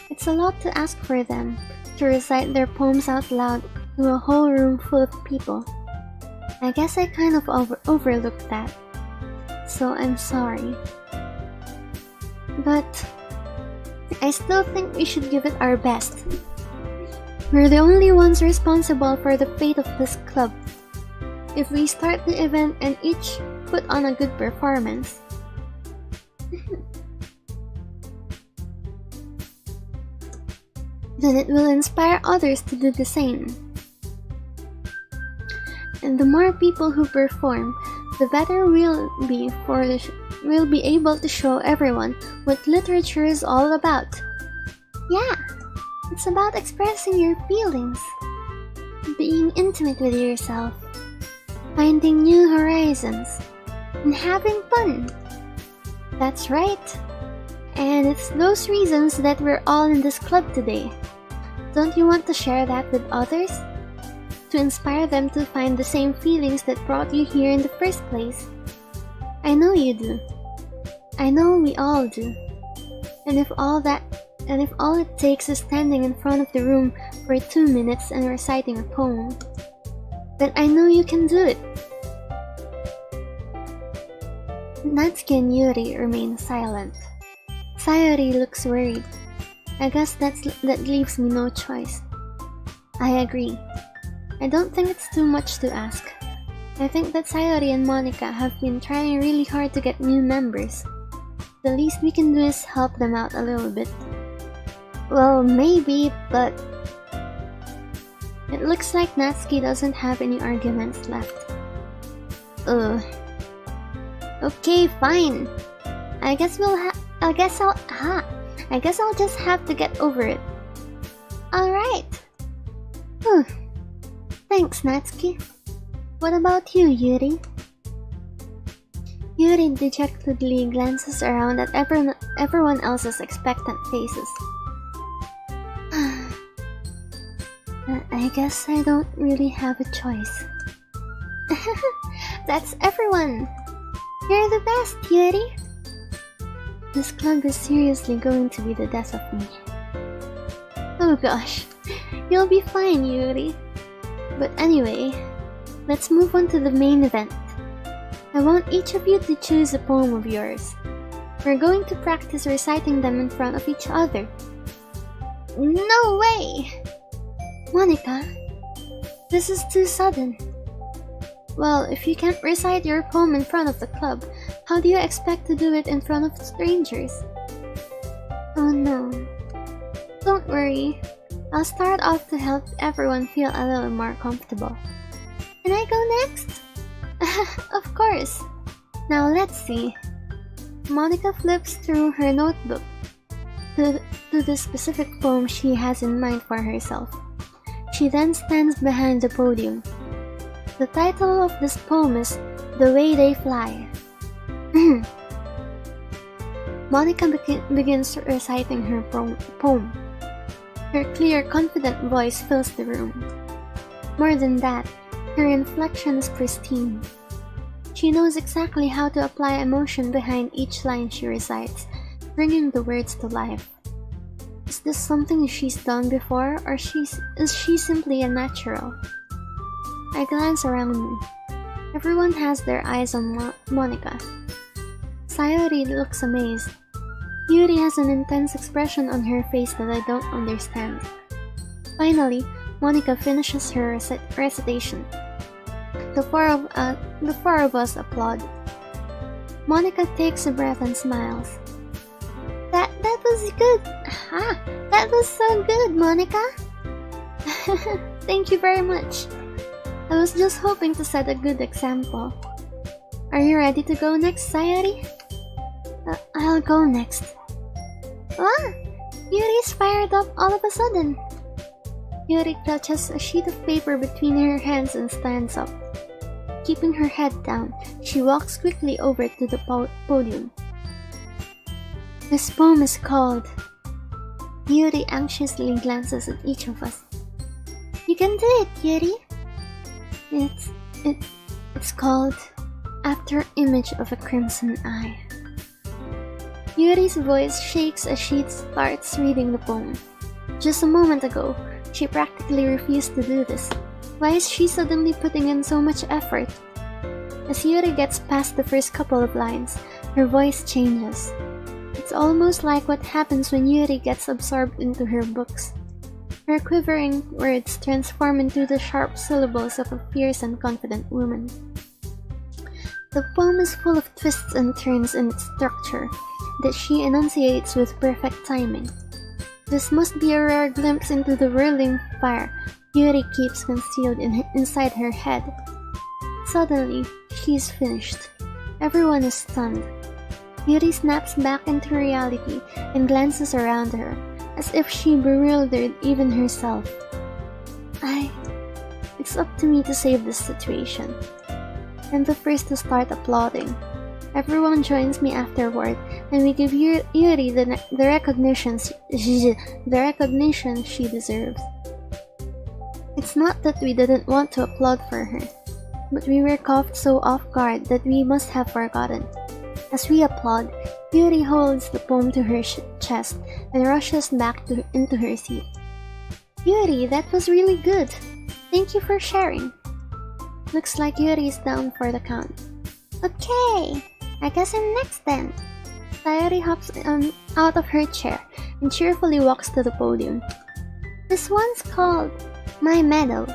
It's a lot to ask for them to recite their poems out loud to a whole room full of people. I guess I kind of overlooked that, so I'm sorry. But I still think we should give it our best. We're the only ones responsible for the fate of this club. If we start the event and each put on a good performance, then it will inspire others to do the same. And the more people who perform, the better we'll be able to show everyone what literature is all about. Yeah, it's about expressing your feelings, being intimate with yourself, finding new horizons, and having fun. That's right. And it's those reasons that we're all in this club today. Don't you want to share that with others? To inspire them to find the same feelings that brought you here in the first place? I know you do. I know we all do. And if all it takes is standing in front of the room for 2 minutes and reciting a poem, then I know you can do it. Natsuki and Yuri remain silent. Sayori looks worried. I guess that leaves me no choice. I agree. I don't think it's too much to ask. I think that Sayori and Monica have been trying really hard to get new members. The least we can do is help them out a little bit. Well, maybe, but it looks like Natsuki doesn't have any arguments left. Okay, fine. I guess I'll just have to get over it. Alright. Thanks, Natsuki. What about you, Yuri? Yuri dejectedly glances around at everyone else's expectant faces. I guess I don't really have a choice. That's everyone! You're the best, Yuri! This club is seriously going to be the death of me. Oh gosh, you'll be fine, Yuri. But anyway, let's move on to the main event. I want each of you to choose a poem of yours. We're going to practice reciting them in front of each other. No way! Monica, this is too sudden. Well, if you can't recite your poem in front of the club, how do you expect to do it in front of strangers? Oh no. Don't worry. I'll start off to help everyone feel a little more comfortable. Can I go next? Of course. Now let's see. Monica flips through her notebook to the specific poem she has in mind for herself. She then stands behind the podium. The title of this poem is The Way They Fly. Monica begins reciting her poem. Her clear, confident voice fills the room. More than that, her inflection is pristine. She knows exactly how to apply emotion behind each line she recites, bringing the words to life. Is this something she's done before, or is she simply a natural? I glance around me. Everyone has their eyes on Monica. Sayori looks amazed. Yuri has an intense expression on her face that I don't understand. Finally, Monica finishes her recitation. The four of us applaud. Monica takes a breath and smiles. That was good. That was so good, Monica. Thank you very much. I was just hoping to set a good example. Are you ready to go next, Sayori? I'll go next. Yuri's fired up all of a sudden. Yuri clutches a sheet of paper between her hands and stands up. Keeping her head down, she walks quickly over to the podium. This poem is called... Yuri anxiously glances at each of us. You can do it, Yuri. It's called After Image of a Crimson Eye. Yuri's voice shakes as she starts reading the poem. Just a moment ago, she practically refused to do this. Why is she suddenly putting in so much effort? As Yuri gets past the first couple of lines, her voice changes. It's almost like what happens when Yuri gets absorbed into her books. Her quivering words transform into the sharp syllables of a fierce and confident woman. The poem is full of twists and turns in its structure that she enunciates with perfect timing. This must be a rare glimpse into the whirling fire Yuri keeps concealed inside her head. Suddenly, she's finished. Everyone is stunned. Yuri snaps back into reality and glances around her, as if she bewildered even herself. It's up to me to save this situation. I'm the first to start applauding. Everyone joins me afterward, and we give Yuri the recognition she deserves. It's not that we didn't want to applaud for her, but we were caught so off guard that we must have forgotten. As we applaud, Yuri holds the poem to her chest and rushes back into her seat. Yuri, that was really good. Thank you for sharing. Looks like Yuri is down for the count. Okay, I guess I'm next then. Sayori hops out of her chair and cheerfully walks to the podium. This one's called My Medal.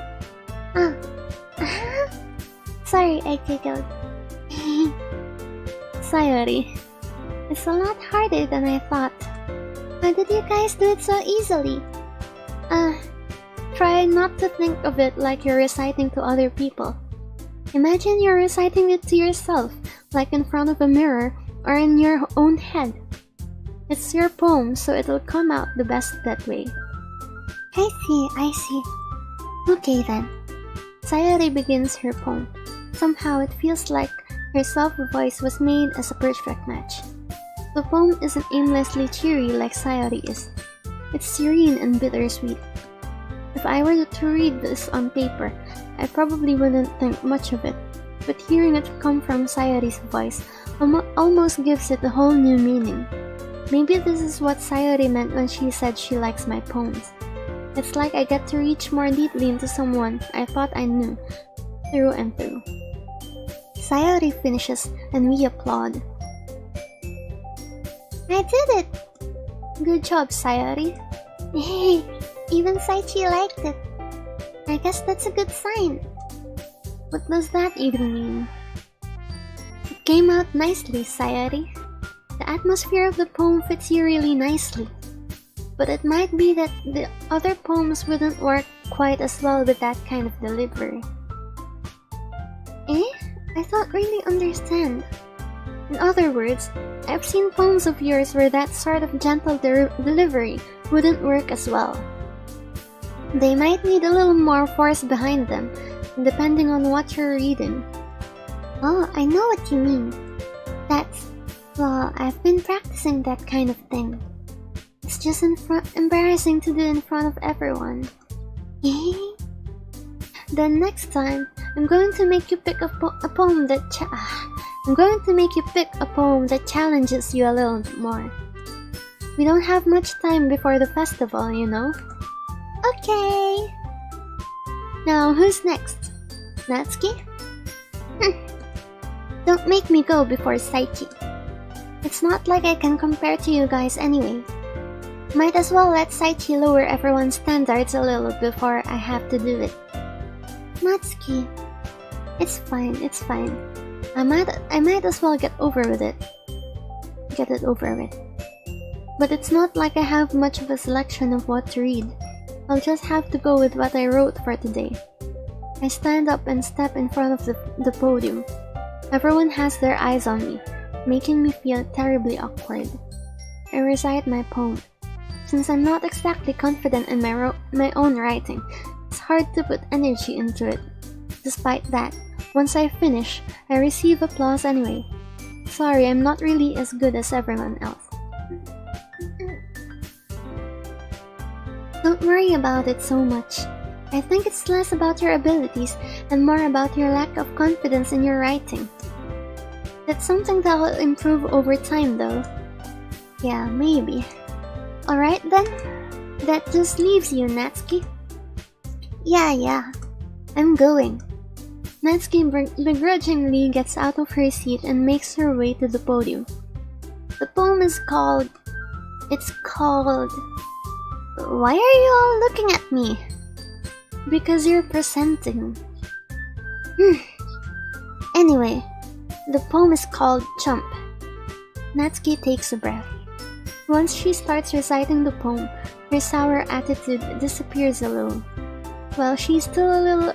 Sorry, I giggled. Sayori, It's a lot harder than I thought. How did you guys do it so easily? Try not to think of it like you're reciting to other people. Imagine you're reciting it to yourself, like in front of a mirror or in your own head. It's your poem, so it'll come out the best that way. I see. Okay then. Sayori begins her poem. Somehow it feels like her soft voice was made as a perfect match. The poem isn't aimlessly cheery like Sayori is. It's serene and bittersweet. If I were to read this on paper, I probably wouldn't think much of it, but hearing it come from Sayori's voice almost gives it a whole new meaning. Maybe this is what Sayori meant when she said she likes my poems. It's like I get to reach more deeply into someone I thought I knew, through and through. Sayori finishes and we applaud. I did it! Good job, Sayori. Hey, even Saichi liked it. I guess that's a good sign. What does that even mean? It came out nicely, Sayori. The atmosphere of the poem fits you really nicely. But it might be that the other poems wouldn't work quite as well with that kind of delivery. I don't really understand. In other words, I've seen poems of yours where that sort of gentle delivery wouldn't work as well. They might need a little more force behind them, depending on what you're reading. Oh, I know what you mean. Well, I've been practicing that kind of thing. It's just embarrassing to do in front of everyone. Then next time, I'm going to make you pick a poem that challenges you a little more. We don't have much time before the festival, you know. Okay. Now, who's next? Natsuki? Don't make me go before Saichi. It's not like I can compare to you guys anyway. Might as well let Saichi lower everyone's standards a little before I have to do it. Natsuki. It's fine. I might as well get it over with. But it's not like I have much of a selection of what to read. I'll just have to go with what I wrote for today. I stand up and step in front of the podium. Everyone has their eyes on me, making me feel terribly awkward. I recite my poem. Since I'm not exactly confident in my own writing, it's hard to put energy into it. Despite that, once I finish, I receive applause anyway. Sorry, I'm not really as good as everyone else. Don't worry about it so much. I think it's less about your abilities and more about your lack of confidence in your writing. That's something that will improve over time though. Yeah, maybe. Alright then, that just leaves you, Natsuki. Yeah, I'm going. Natsuki begrudgingly gets out of her seat and makes her way to the podium. The poem is called... Why are you all looking at me? Because you're presenting. Anyway, the poem is called Jump. Natsuki takes a breath. Once she starts reciting the poem, her sour attitude disappears a little. While she's still a little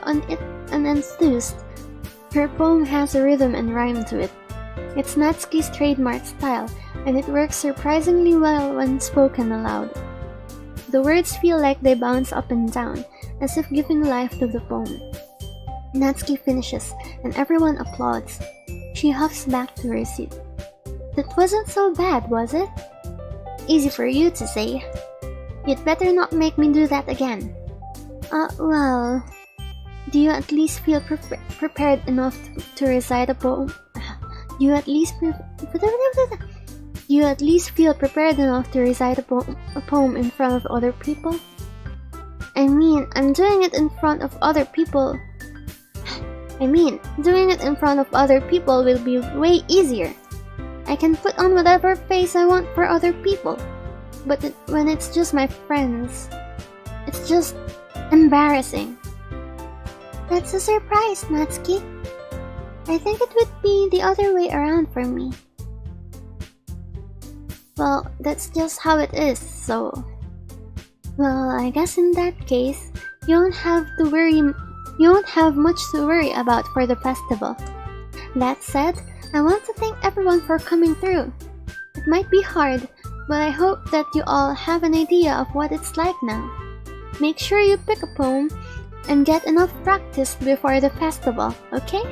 unenthused, her poem has a rhythm and rhyme to it. It's Natsuki's trademark style, and it works surprisingly well when spoken aloud. The words feel like they bounce up and down, as if giving life to the poem. Natsuki finishes, and everyone applauds. She huffs back to her seat. That wasn't so bad, was it? Easy for you to say. You'd better not make me do that again. Well... Do you at least feel prepared enough to recite a poem? Do you at least feel prepared enough to recite a poem in front of other people? I mean, doing it in front of other people will be way easier. I can put on whatever face I want for other people. But when it's just my friends, it's just embarrassing. That's a surprise, Natsuki. I think it would be the other way around for me. Well, that's just how it is, so... Well, I guess in that case, you won't have much to worry about for the festival. That said, I want to thank everyone for coming through. It might be hard, but I hope that you all have an idea of what it's like now. Make sure you pick a poem and get enough practice before the festival, okay?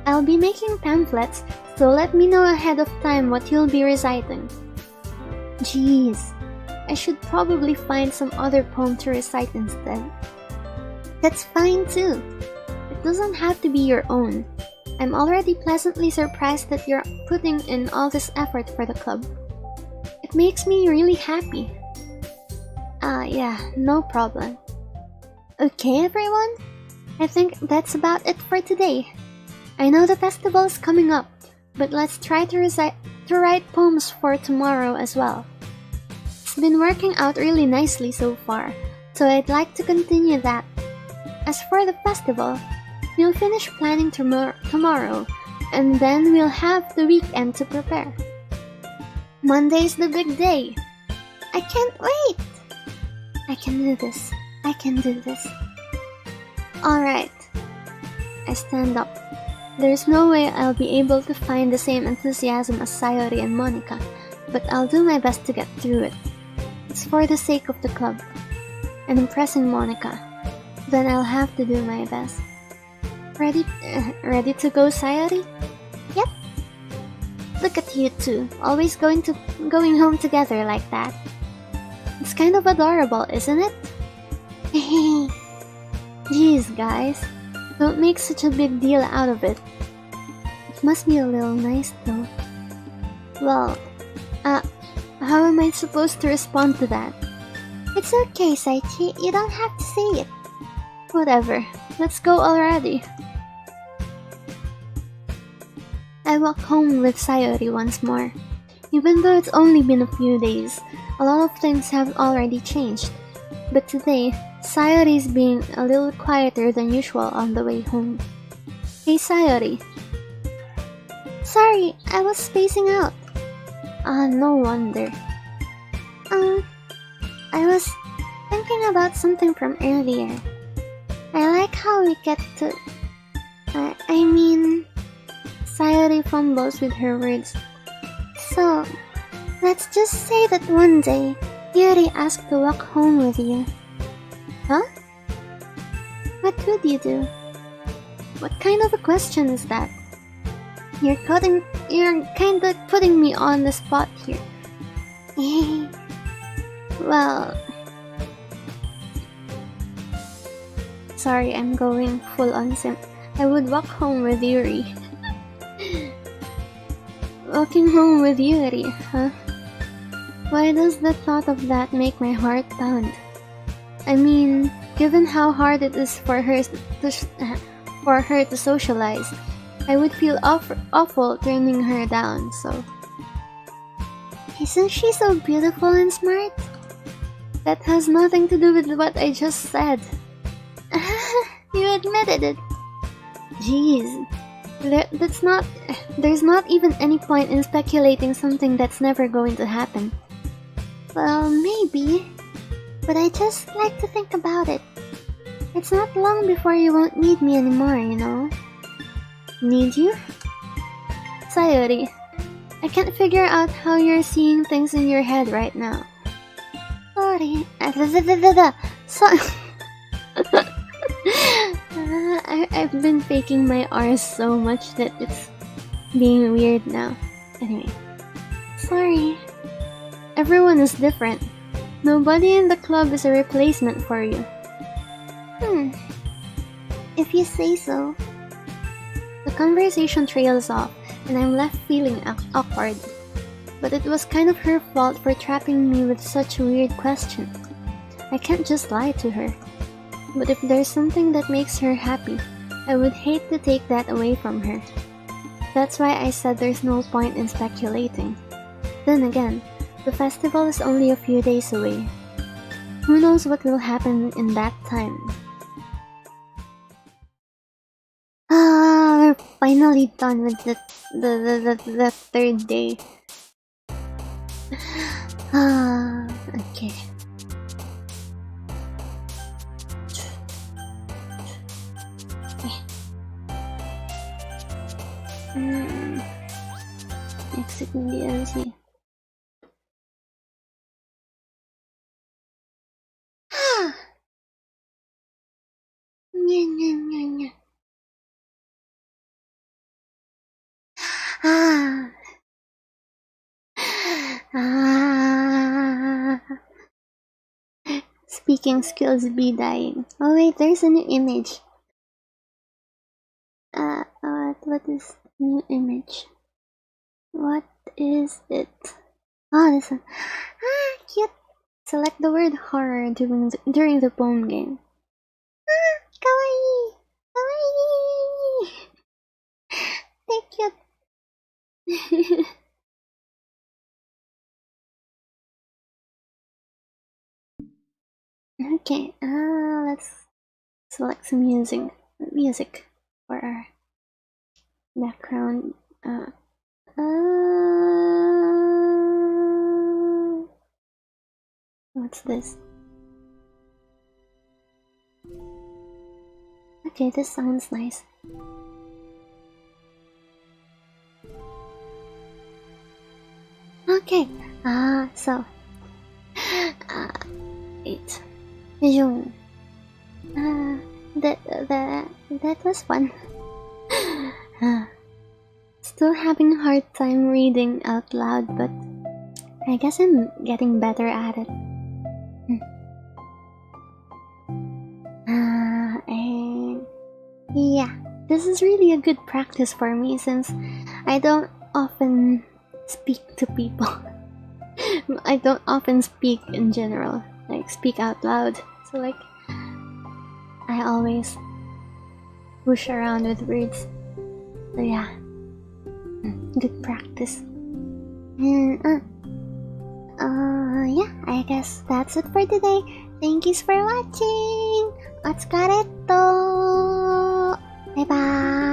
I'll be making pamphlets, so let me know ahead of time what you'll be reciting. Jeez, I should probably find some other poem to recite instead. That's fine too. It doesn't have to be your own. I'm already pleasantly surprised that you're putting in all this effort for the club. It makes me really happy. Yeah, no problem. Okay, everyone? I think that's about it for today. I know the festival is coming up, but let's try to write poems for tomorrow as well. It's been working out really nicely so far, so I'd like to continue that. As for the festival, we'll finish planning tomorrow, and then we'll have the weekend to prepare. Monday's the big day. I can't wait! I can do this. I can do this. Alright. I stand up. There's no way I'll be able to find the same enthusiasm as Sayori and Monica, but I'll do my best to get through it. It's for the sake of the club. And impressing Monica. Then I'll have to do my best. Ready to go, Sayori? Yep. Look at you two, always going home together like that. It's kind of adorable, isn't it? Jeez, guys. Don't make such a big deal out of it. It must be a little nice, though. Well, how am I supposed to respond to that? It's okay, Saichi. You don't have to say it. Whatever. Let's go already. I walk home with Sayori once more. Even though it's only been a few days, a lot of things have already changed. But today, Sayori's being a little quieter than usual on the way home. Hey Sayori. Sorry, I was spacing out. No wonder. I was thinking about something from earlier. I like how we get to... I mean... Sayori fumbles with her words. So, let's just say that one day, Yuri asked to walk home with you. Huh? What would you do? What kind of a question is that? You're kinda putting me on the spot here. Well... Sorry, I'm going full on simp. I would walk home with Yuri. Walking home with Yuri, huh? Why does the thought of that make my heart pound? I mean, given how hard it is for her to socialize, I would feel awful turning her down, so... Isn't she so beautiful and smart? That has nothing to do with what I just said. You admitted it. Jeez. There's not even any point in speculating something that's never going to happen. Well, maybe. But I just like to think about it. It's not long before you won't need me anymore, you know? Need you? Sayori, I can't figure out how you're seeing things in your head right now. Sorry. I've been faking my R's so much that it's being weird now. Anyway. Sorry. Everyone is different. Nobody in the club is a replacement for you. If you say so. The conversation trails off, and I'm left feeling awkward. But it was kind of her fault for trapping me with such a weird question. I can't just lie to her. But if there's something that makes her happy, I would hate to take that away from her. That's why I said there's no point in speculating. Then again, the festival is only a few days away. Who knows what will happen in that time? We're finally done with the third day. Okay. Exiting DLC. Speaking skills be dying. Oh wait, there's a new image. What is new image? What is it? Oh, this one. Cute. Select the word horror during the phone game. Kawaii! Kawaii! They're cute. Okay, let's select some music for our background. What's this? Okay, this sounds nice. Okay, so wait. June. That was fun. Still having a hard time reading out loud, but I guess I'm getting better at it. And yeah, this is really a good practice for me since I don't often speak to people. I don't often speak in general, like speak out loud. So like, I always push around with words. So yeah, good practice. And yeah, I guess that's it for today. Thank you for watching. Otsukareto. Bye bye.